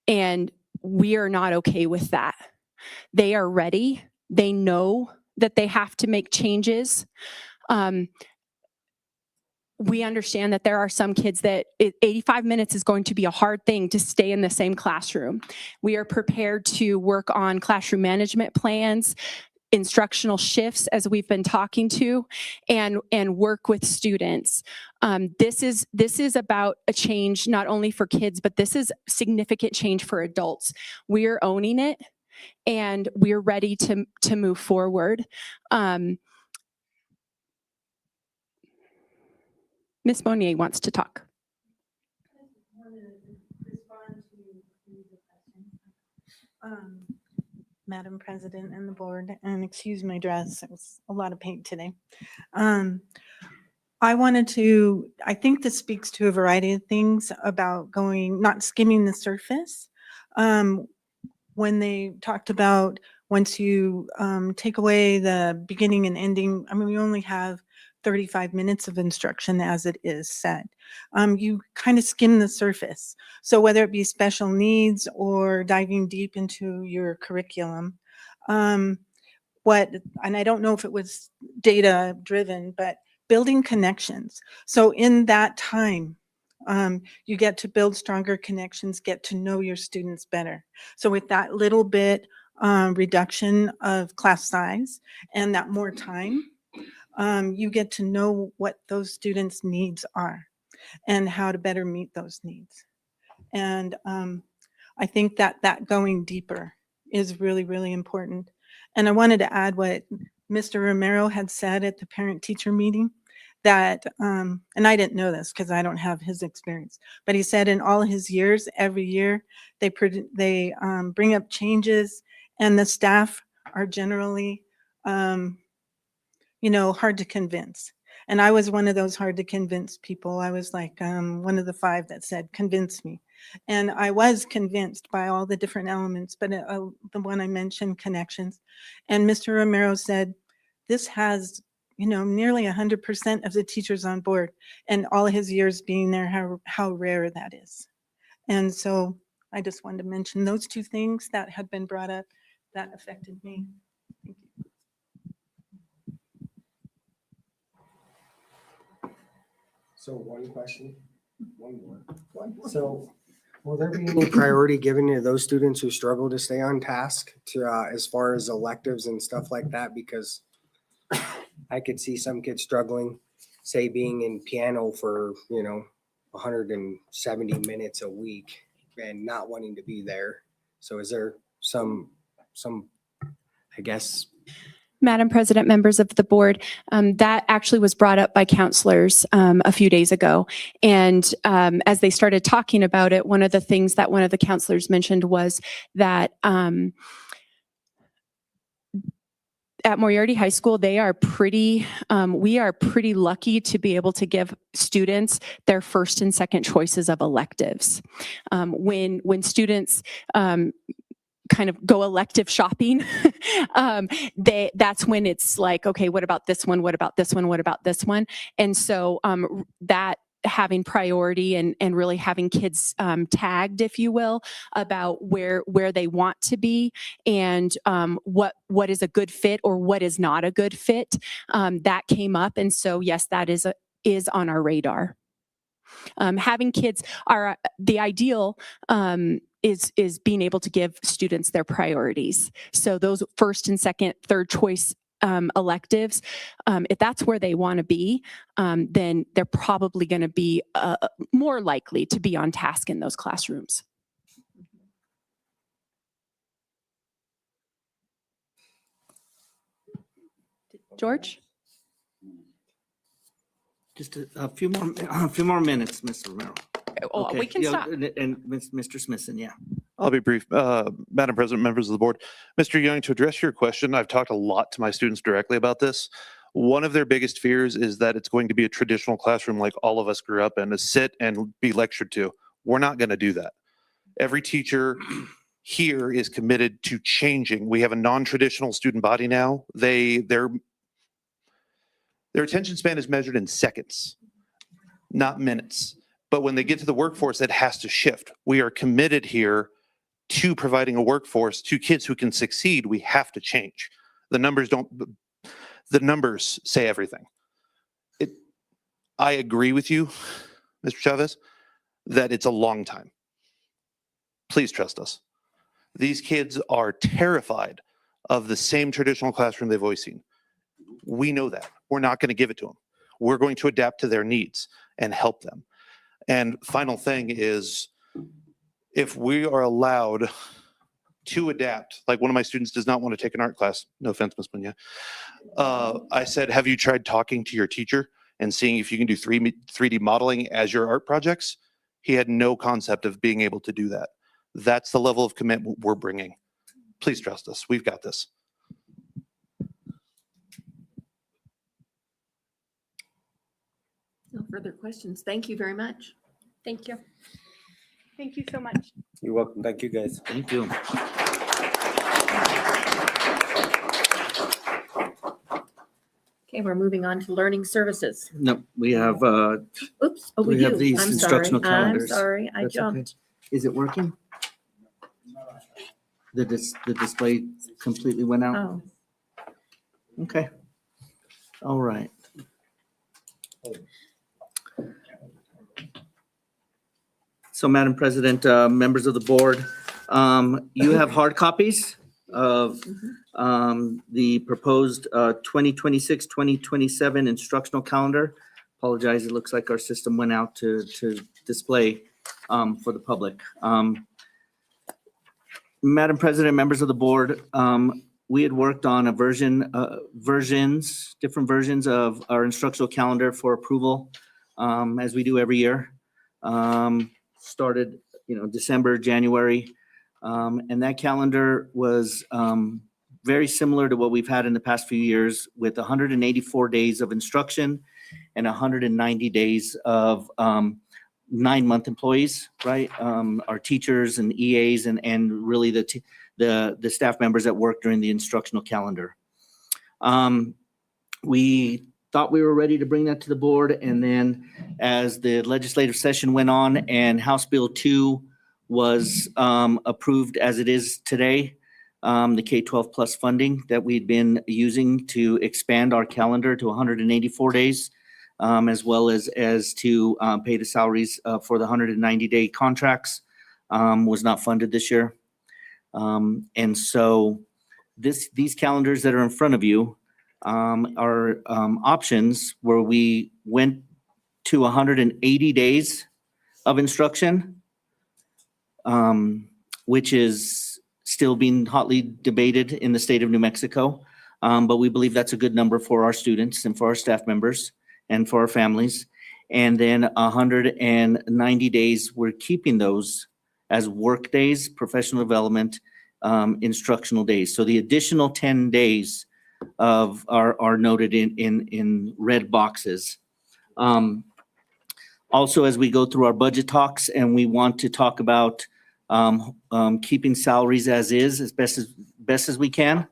and we are not okay with that. They are ready. They know that they have to make changes. We understand that there are some kids that 85 minutes is going to be a hard thing to stay in the same classroom. We are prepared to work on classroom management plans, instructional shifts, as we've been talking to, and work with students. This is about a change not only for kids, but this is significant change for adults. We are owning it, and we're ready to move forward. Ms. Monier wants to talk. Madam President and the board, and excuse my dress, it was a lot of paint today. I think this speaks to a variety of things about not skimming the surface. When they talked about once you take away the beginning and ending, I mean, we only have 35 minutes of instruction as it is set. You kind of skim the surface. So whether it be special needs or diving deep into your curriculum, and I don't know if it was data driven, but building connections. So in that time, you get to build stronger connections, get to know your students better. So with that little bit reduction of class size and that more time, you get to know what those students' needs are and how to better meet those needs. And I think that going deeper is really, really important. And I wanted to add what Mr. Romero had said at the parent-teacher meeting, that, and I didn't know this because I don't have his experience, but he said in all his years, every year, they bring up changes, and the staff are generally hard to convince. And I was one of those hard to convince people. I was like one of the 5 that said, convince me. And I was convinced by all the different elements, but the one I mentioned, connections. And Mr. Romero said, this has, nearly 100% of the teachers on board, and all his years being there, how rare that is. And so I just wanted to mention those 2 things that had been brought up that affected me. Thank you. So one question, one more. So will there be any priority given to those students who struggle to stay on task to as far as electives and stuff like that? Because I could see some kids struggling, say being in piano for, 170 minutes a week and not wanting to be there. So is there some, I guess, Madam President, members of the board, that actually was brought up by counselors a few days ago. And as they started talking about it, one of the things that one of the counselors mentioned was that at Moriarty High School, we are pretty lucky to be able to give students their first and second choices of electives. When students kind of go elective shopping, that's when it's like, okay, what about this one? What about this one? What about this one? And so that having priority and really having kids tagged, if you will, about where they want to be and what is a good fit or what is not a good fit, that came up. And so yes, that is on our radar. Having kids are the ideal is being able to give students their priorities. So those first and second, third choice electives, if that's where they want to be, then they're probably going to be more likely to be on task in those classrooms. George? Just a few more minutes, Mr. Romero. Oh, we can stop. And Mr. Smithson, yeah. I'll be brief. Madam President, members of the board. Mr. Young, to address your question, I've talked a lot to my students directly about this. One of their biggest fears is that it's going to be a traditional classroom like all of us grew up in, to sit and be lectured to. We're not going to do that. Every teacher here is committed to changing. We have a non-traditional student body now. Their attention span is measured in seconds, not minutes. But when they get to the workforce, it has to shift. We are committed here to providing a workforce to kids who can succeed. We have to change. The numbers say everything. I agree with you, Mr. Chavez, that it's a long time. Please trust us. These kids are terrified of the same traditional classroom they've always seen. We know that. We're not going to give it to them. We're going to adapt to their needs and help them. And final thing is, if we are allowed to adapt, like one of my students does not want to take an art class, no offense, Ms. Munya. I said, have you tried talking to your teacher and seeing if you can do 3D modeling as your art projects? He had no concept of being able to do that. That's the level of commitment we're bringing. Please trust us. We've got this. No further questions. Thank you very much. Thank you. Thank you so much. You're welcome. Thank you, guys. Thank you. Okay, we're moving on to learning services. No, we have, Oops, oh, we we have do. these I'm sorry. instructional I'm calendars. sorry, I That's okay. jumped. Is it working? The display completely went out? Oh, Okay. All right. So Madam President, members of the board, you have hard copies of the proposed 2026, 2027 instructional calendar. Apologize, it looks like our system went out to display for the public. Madam President, members of the board, we had worked on a different versions of our instructional calendar for approval, as we do every year. Started, December, January, and that calendar was very similar to what we've had in the past few years, with 184 days of instruction and 190 days of 9-month employees, right? Our teachers and EAs and really the staff members that work during the instructional calendar. We thought we were ready to bring that to the board, and then as the legislative session went on and House Bill 2 was approved as it is today, the K-12 plus funding that we'd been using to expand our calendar to 184 days, as well as to pay the salaries for the 190-day contracts, was not funded this year. And so these calendars that are in front of you are options where we went to 180 days of instruction, which is still being hotly debated in the state of New Mexico. But we believe that's a good number for our students and for our staff members and for our families. And then 190 days, we're keeping those as work days, professional development, instructional days. So the additional 10 days are noted in red boxes. Also, as we go through our budget talks and we want to talk about keeping salaries as is, as best as we can,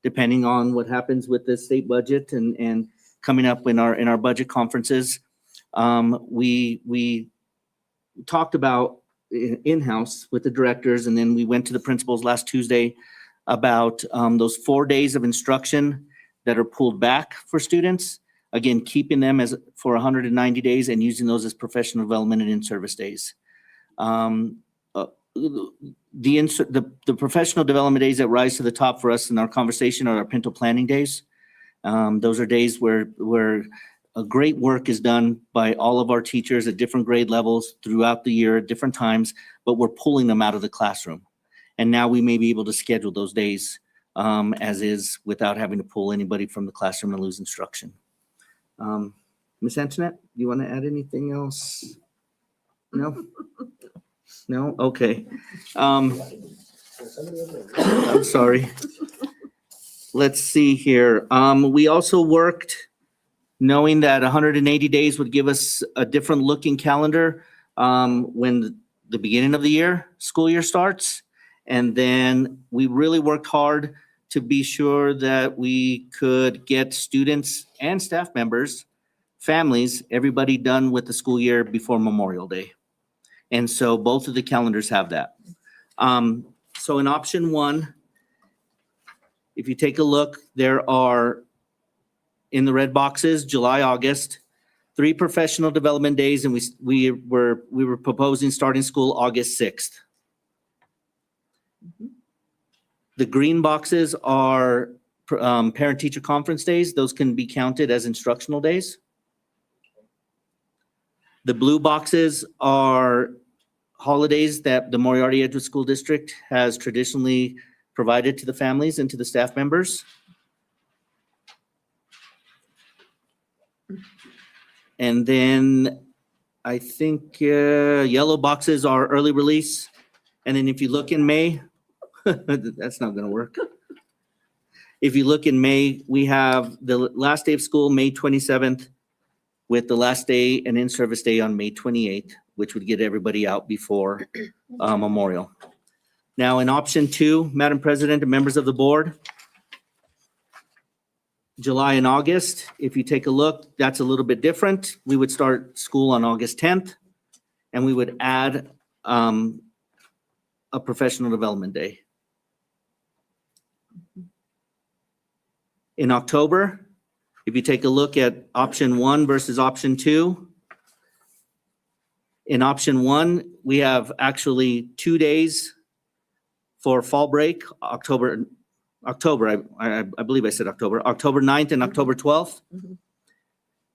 depending on what happens with the state budget and coming up in our budget conferences. We talked about in-house with the directors, and then we went to the principals last Tuesday about those 4 days of instruction that are pulled back for students. Again, keeping them as for 190 days and using those as professional development and in-service days. The professional development days that rise to the top for us in our conversation are our Pinto planning days. Those are days where a great work is done by all of our teachers at different grade levels throughout the year at different times, but we're pulling them out of the classroom. And now we may be able to schedule those days as is without having to pull anybody from the classroom and lose instruction. Ms. Antoinette, do you want to add anything else? No? No? Okay. I'm sorry. Let's see here. We also worked knowing that 180 days would give us a different looking calendar when the beginning of the year, school year starts. And then we really worked hard to be sure that we could get students and staff members, families, everybody done with the school year before Memorial Day. And so both of the calendars have that. So in option one, if you take a look, there are in the red boxes, July, August, 3 professional development days, and we were proposing starting school August 6th. The green boxes are parent-teacher conference days. Those can be counted as instructional days. The blue boxes are holidays that the Moriarty-Edgewood School District has traditionally provided to the families and to the staff members. And then I think yellow boxes are early release. And then if you look in May, that's not gonna work. If you look in May, we have the last day of school, May 27th, with the last day and in-service day on May 28th, which would get everybody out before Memorial. Now, in option 2, Madam President and members of the board, July and August, if you take a look, that's a little bit different. We would start school on August 10th, and we would add a professional development day. In October, if you take a look at option 1 versus option 2, in option 1, we have actually 2 days for fall break, October, I believe I said October 9th and October 12th.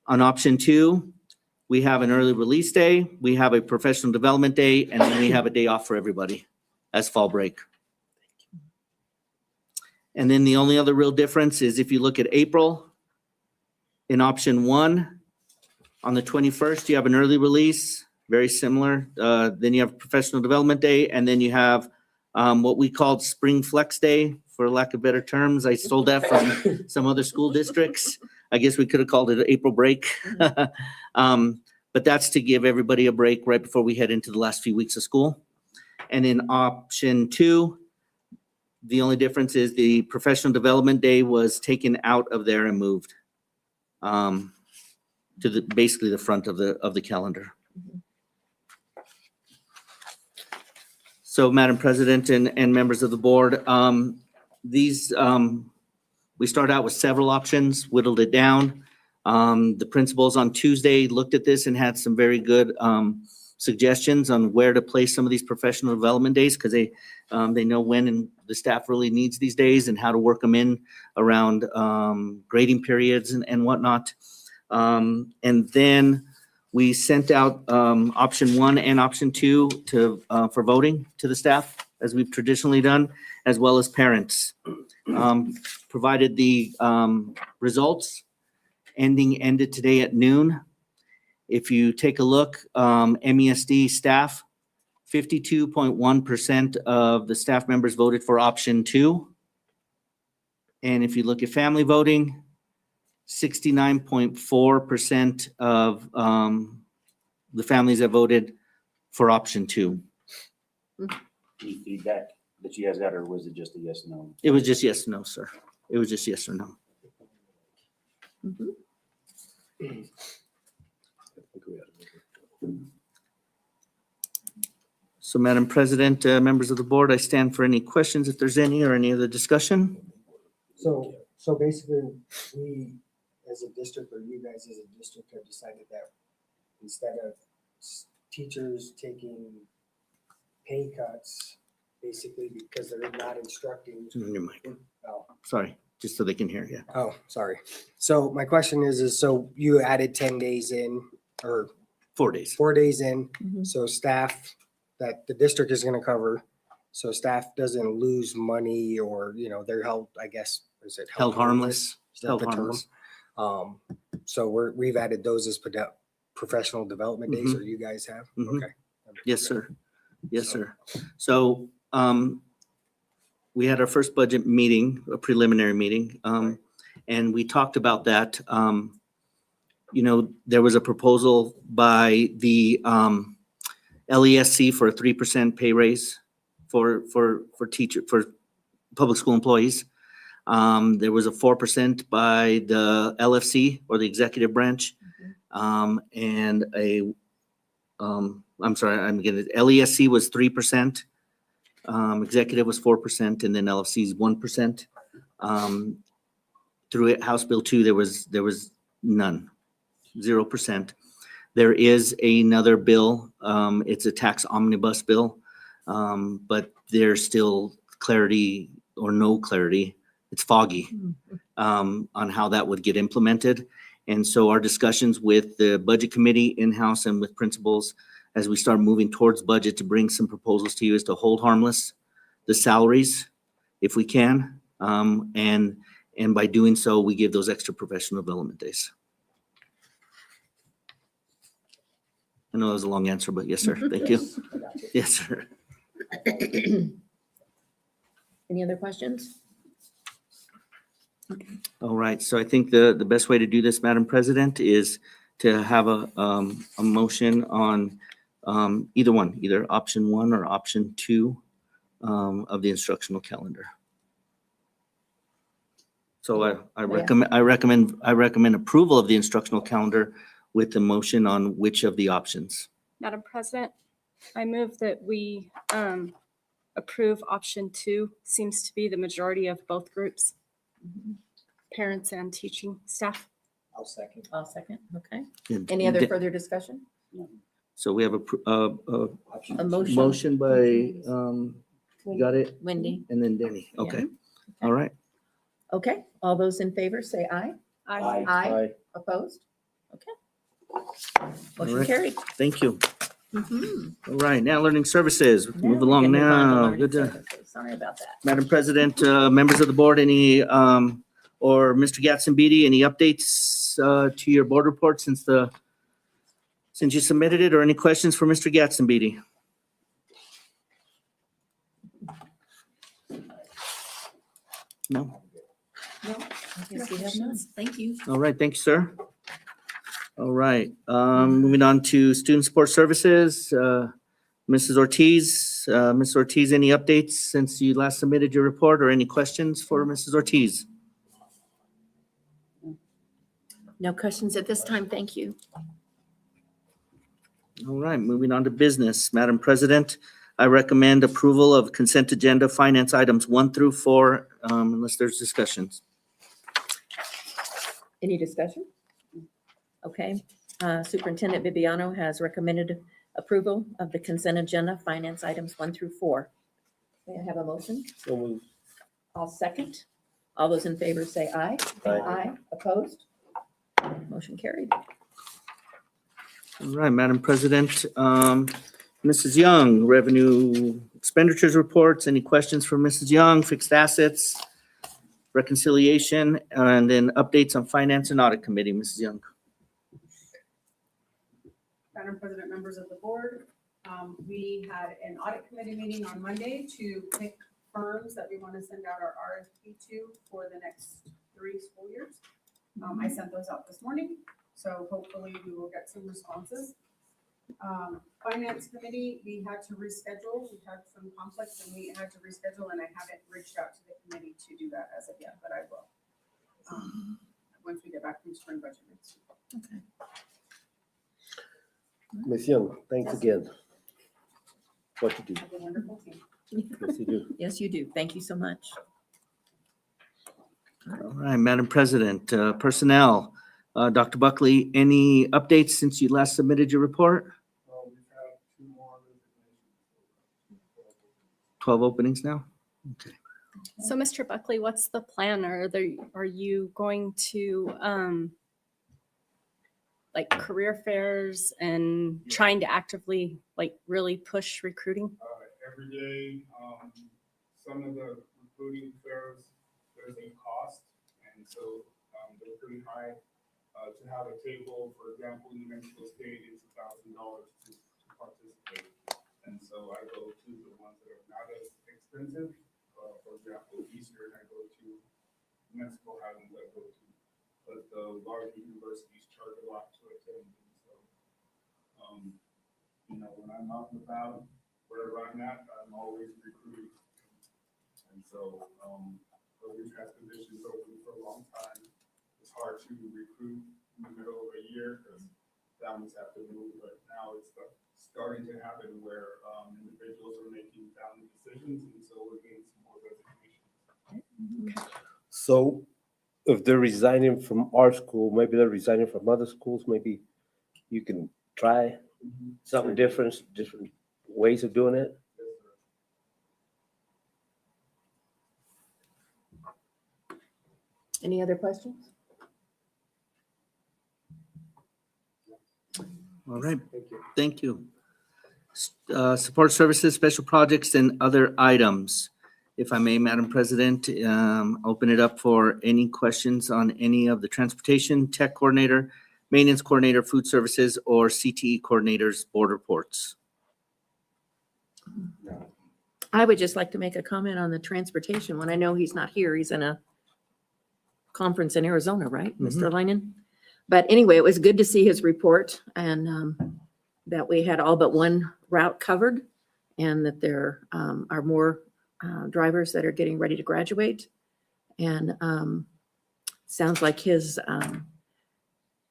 On option 2, we have an early release day, we have a professional development day, and then we have a day off for everybody as fall break. And then the only other real difference is if you look at April, in option 1, on the 21st, you have an early release, very similar. Then you have professional development day, and then you have what we called Spring Flex Day, for lack of better terms. I stole that from some other school districts. I guess we could have called it April break. But that's to give everybody a break right before we head into the last few weeks of school. And in option 2, the only difference is the professional development day was taken out of there and moved to basically the front of the calendar. So, Madam President and members of the board, we started out with several options, whittled it down. The principals on Tuesday looked at this and had some very good suggestions on where to place some of these professional development days, because they know when and the staff really needs these days and how to work them in around grading periods and whatnot. And then we sent out option 1 and option 2 for voting to the staff, as we've traditionally done, as well as parents. Provided the results. Ended today at noon. If you take a look, MESD staff, 52.1% of the staff members voted for option 2. And if you look at family voting, 69.4% of the families that voted for option 2. Any feedback that you guys got, or was it just a yes, no? It was just yes, no, sir. It was just yes or no. So, Madam President, members of the board, I stand for any questions if there's any, or any other discussion. So basically, we as a district, or you guys as a district, have decided that instead of teachers taking pay cuts, basically because they're not instructing. Turn your mic. Oh, Sorry, just so they can hear you. oh, sorry. So my question is so you added 10 days in, or 4 days. 4 days in, so staff that the district is gonna cover, so staff doesn't lose money, or, they're held, I guess, is it? Held harmless. Is that Held the term? harmless. So we've added those as professional development days, or you guys have? Mhm. Okay. Yes, sir. Yes, sir. So, we had our first budget meeting, a preliminary meeting, and we talked about that. There was a proposal by the LESC for a 3% pay raise for public school employees. There was a 4% by the LFC or the executive branch, and LESC was 3%, executive was 4%, and then LFC is 1%. Through House Bill 2, there was none, 0%. There is another bill. It's a tax omnibus bill, but there's still clarity or no clarity. It's foggy on how that would get implemented. And so our discussions with the budget committee in-house and with principals as we start moving towards budget to bring some proposals to you is to hold harmless the salaries if we can. And by doing so, we give those extra professional development days. I know that was a long answer, but yes, sir. Thank you. Yes, sir. Any other questions? All right. So I think the best way to do this, Madam President, is to have a motion on either option 1 or option 2 of the instructional calendar. So I recommend approval of the instructional calendar with the motion on which of the options. Madam President, I move that we approve option 2. Seems to be the majority of both groups, parents and teaching staff. I'll second. I'll second. Okay. And- Any other further discussion? So we have a motion. motion by, you got it? Wendy. And then Denny. Yeah. Okay. All right. Okay. All those in favor say aye. Aye. Aye. Opposed? Okay. Motion right. carried. Thank you. Mhm. All right. Now learning services. Now Move we along can move on to now. learning Good. services. Sorry about that. Madam President, members of the board, any, or Mr. Gatson-Beatty, any updates to your board report since you submitted it, or any questions for Mr. Gatson-Beatty? No? No, I guess we have none. Thank you. All right, thank you, sir. All right, moving on to student support services. Mrs. Ortiz, Ms. Ortiz, any updates since you last submitted your report, or any questions for Mrs. Ortiz? No questions at this time. Thank you. All right, moving on to business. Madam President, I recommend approval of consent agenda finance items 1 through 4, unless there's discussions. Any discussion? Okay. Superintendent Bibiano has recommended approval of the consent agenda finance items 1 through 4. May I have a motion? So moved. I'll second. All those in favor say aye. Aye. Opposed? Motion carried. All right, Madam President, Mrs. Young, revenue expenditures reports. Any questions for Mrs. Young? Fixed assets, reconciliation, and then updates on finance and audit committee. Mrs. Young. Madam President, members of the board, we had an audit committee meeting on Monday to pick firms that we want to send out our RFP to for the next 3 school years. I sent those out this morning, so hopefully we will get some responses. Finance committee, we had to reschedule. We had some conflicts and we had to reschedule, and I haven't reached out to the committee to do that as of yet, but I will. Once we get back from spring budget. Okay. Ms. Young, thanks again. What you do. Have a wonderful team. Yes, you do. Yes, you do. Thank you so much. All right, Madam President, personnel, Dr. Buckley, any updates since you last submitted your report? 12 openings now? Okay. So, Mr. Buckley, what's the plan? Are you going to like career fairs and trying to actively like really push recruiting? Every day, some of the recruiting fairs, there's a cost, and so they're pretty high. To have a table, for example, New Mexico State is $1,000 to participate. And so I go to the ones that are not as expensive. For example, Eastern, I go to. Mexico has ones I go to, but the large universities charge a lot to attend. And so, you know, when I'm out and about, wherever I'm at, I'm always recruiting. And so, we've had positions open for a long time. It's hard to recruit in the middle of a year because families have to move, but now it's starting to happen where individuals are making family decisions, and so we're getting some more resignations. So if they're resigning from our school, maybe they're resigning from other schools, maybe you can try something different ways of doing it. Any other questions? All right, thank you. Support services, special projects, and other items. If I may, Madam President, open it up for any questions on any of the transportation, tech coordinator, maintenance coordinator, food services, or CTE coordinators board reports. I would just like to make a comment on the transportation one. I know he's not here. He's in a conference in Arizona, right, Mr. Leinen? But anyway, it was good to see his report and that we had all but one route covered and that there are more drivers that are getting ready to graduate. And sounds like his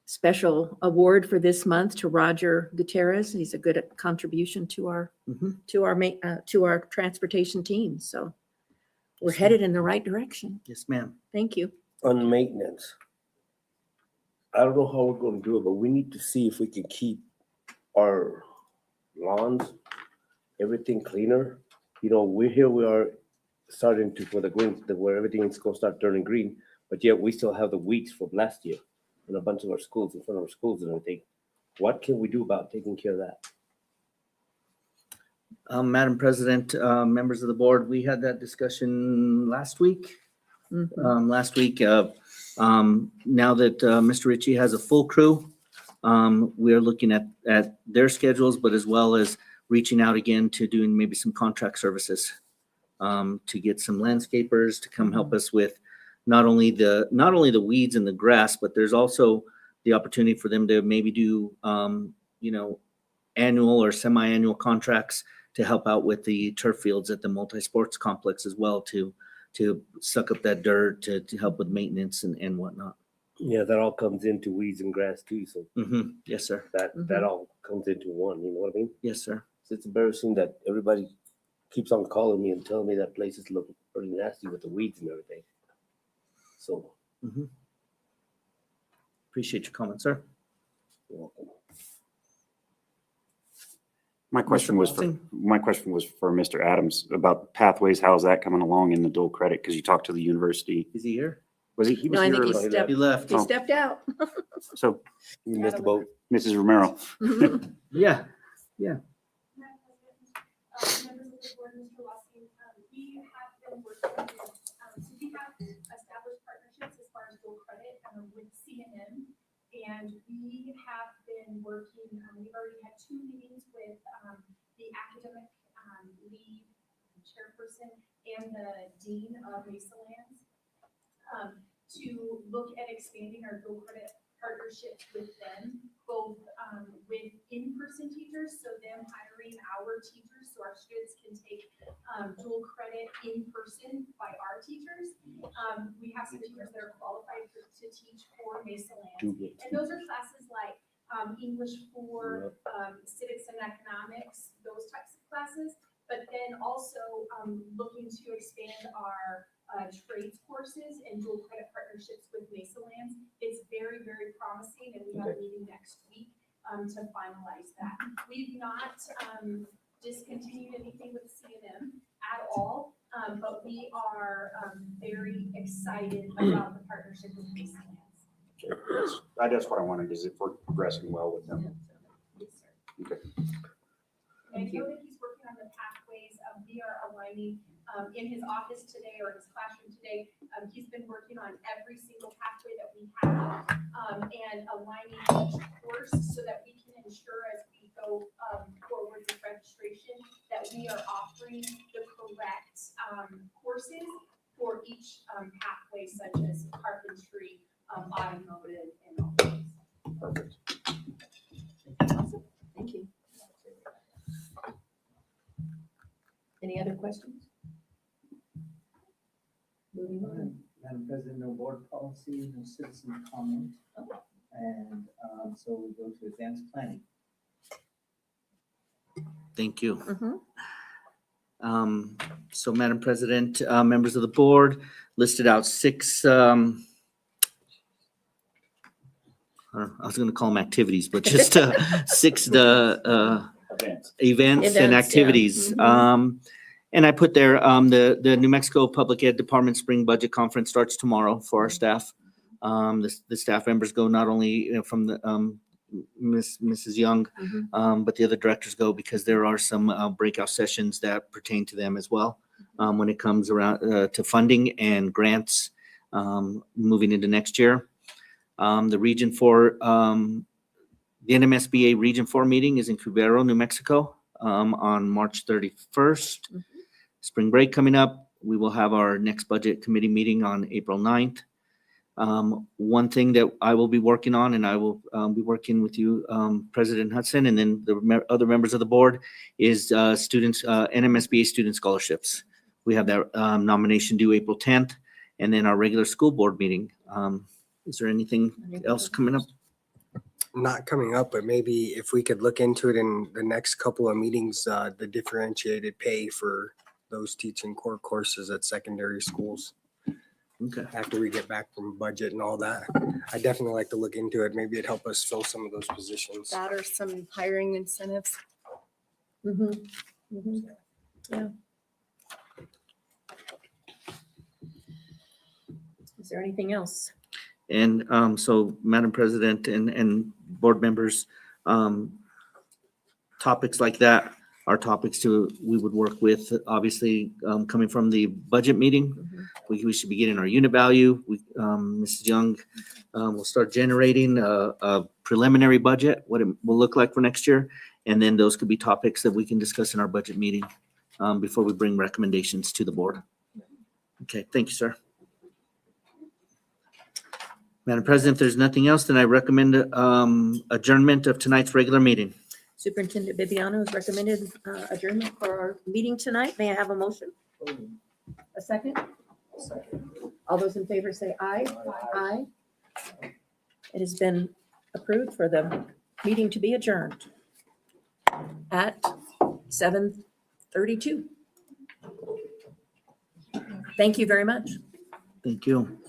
special award for this month to Roger Gutierrez. He's a good contribution to our transportation team. So we're headed in the right direction. Yes, ma'am. Thank you. On maintenance, I don't know how we're going to do it, but we need to see if we can keep our lawns, everything cleaner. You know, we are starting to for the green, where everything is going to start turning green, but yet we still have the weeds from last year in a bunch of our schools, in front of our schools and everything. What can we do about taking care of that? Madam President, members of the board, we had that discussion last week. Now that Mr. Ritchie has a full crew, we are looking at their schedules, but as well as reaching out again to doing maybe some contract services to get some landscapers to come help us with not only the weeds and the grass, but there's also the opportunity for them to maybe do annual or semi-annual contracts to help out with the turf fields at the multi-sports complex as well to suck up that dirt, to help with maintenance and whatnot. Yeah, that all comes into weeds and grass too. So yes, sir. That all comes into one. You know what I mean? Yes, sir. So it's embarrassing that everybody keeps on calling me and telling me that place is looking pretty nasty with the weeds and everything. So appreciate your comment, sir. You're welcome. My question was for Mr. Adams about pathways. How's that coming along in the dual credit? Because you talked to the university. Is he here? Was he? He was No, I here think he earlier. stepped, He left. he stepped out. So you missed the boat. Mrs. Romero. Yeah. Members of the board, Mr. Lusky, we have been working with, so we have established partnerships as far as dual credit with C&M, and we have been working, we've already had 2 meetings with the academic lead, chairperson, and the dean of Mesa Lands to look at expanding our dual credit partnerships with them, both with in-person teachers, so them hiring our teachers so our students can take dual credit in person by our teachers. We have some teachers that are qualified to teach for Mesa Lands, and those are classes like English 4, civics and economics, those types of classes, but then also looking to expand our trades courses and dual credit partnerships with Mesa Lands. It's very, very promising, and we have a meeting next week to finalize that. We've not discontinued anything with C&M at all, but we are very excited about the partnership with Mesa Lands. That's what I wanted, is if we're progressing well with them. Okay. And I know that he's working on the pathways. We are aligning in his office today or his classroom today. He's been working on every single pathway that we have and aligning each course so that we can ensure as we go forward with registration, that we are offering the correct courses for each pathway, such as carpentry, automotive, and all those. Perfect. Thank you. Any other questions? Moving on. Madam President, no board policy, no citizen comment. And so we go to advanced planning. Thank you. So Madam President, members of the board listed out six, I was going to call them activities, but just six events and yeah. activities. And I put there, the New Mexico Public Ed Department Spring Budget Conference starts tomorrow for our staff. The staff members go not only from the Mrs. Young, but the other directors go because there are some breakout sessions that pertain to them as well when it comes around to funding and grants moving into next year. The Region 4, the NMSBA Region 4 meeting is in Cubero, New Mexico on March 31st. Spring break coming up. We will have our next budget committee meeting on April 9th. One thing that I will be working on, and I will be working with you, President Hudson, and then the other members of the board, is students, NMSBA student scholarships. We have that nomination due April 10th, and then our regular school board meeting. Is there anything else coming up? Not coming up, but maybe if we could look into it in the next couple of meetings, the differentiated pay for those teaching core courses at secondary schools. Okay. After we get back from budget and all that, I definitely like to look into it. Maybe it'd help us fill some of those positions. That or some hiring incentives. Yeah. Is there anything else? And so, Madam President and board members, topics like that are topics we would work with, obviously, coming from the budget meeting. We should be getting our unit value. Mrs. Young will start generating a preliminary budget, what it will look like for next year. And then those could be topics that we can discuss in our budget meeting before we bring recommendations to the board. Okay, thank you, sir. Madam President, if there's nothing else, then I recommend adjournment of tonight's regular meeting. Superintendent Bibiano has recommended adjournment for our meeting tonight. May I have a motion? A second? All those in favor say aye. Aye. It has been approved for the meeting to be adjourned at 7:32. Thank you very much. Thank you.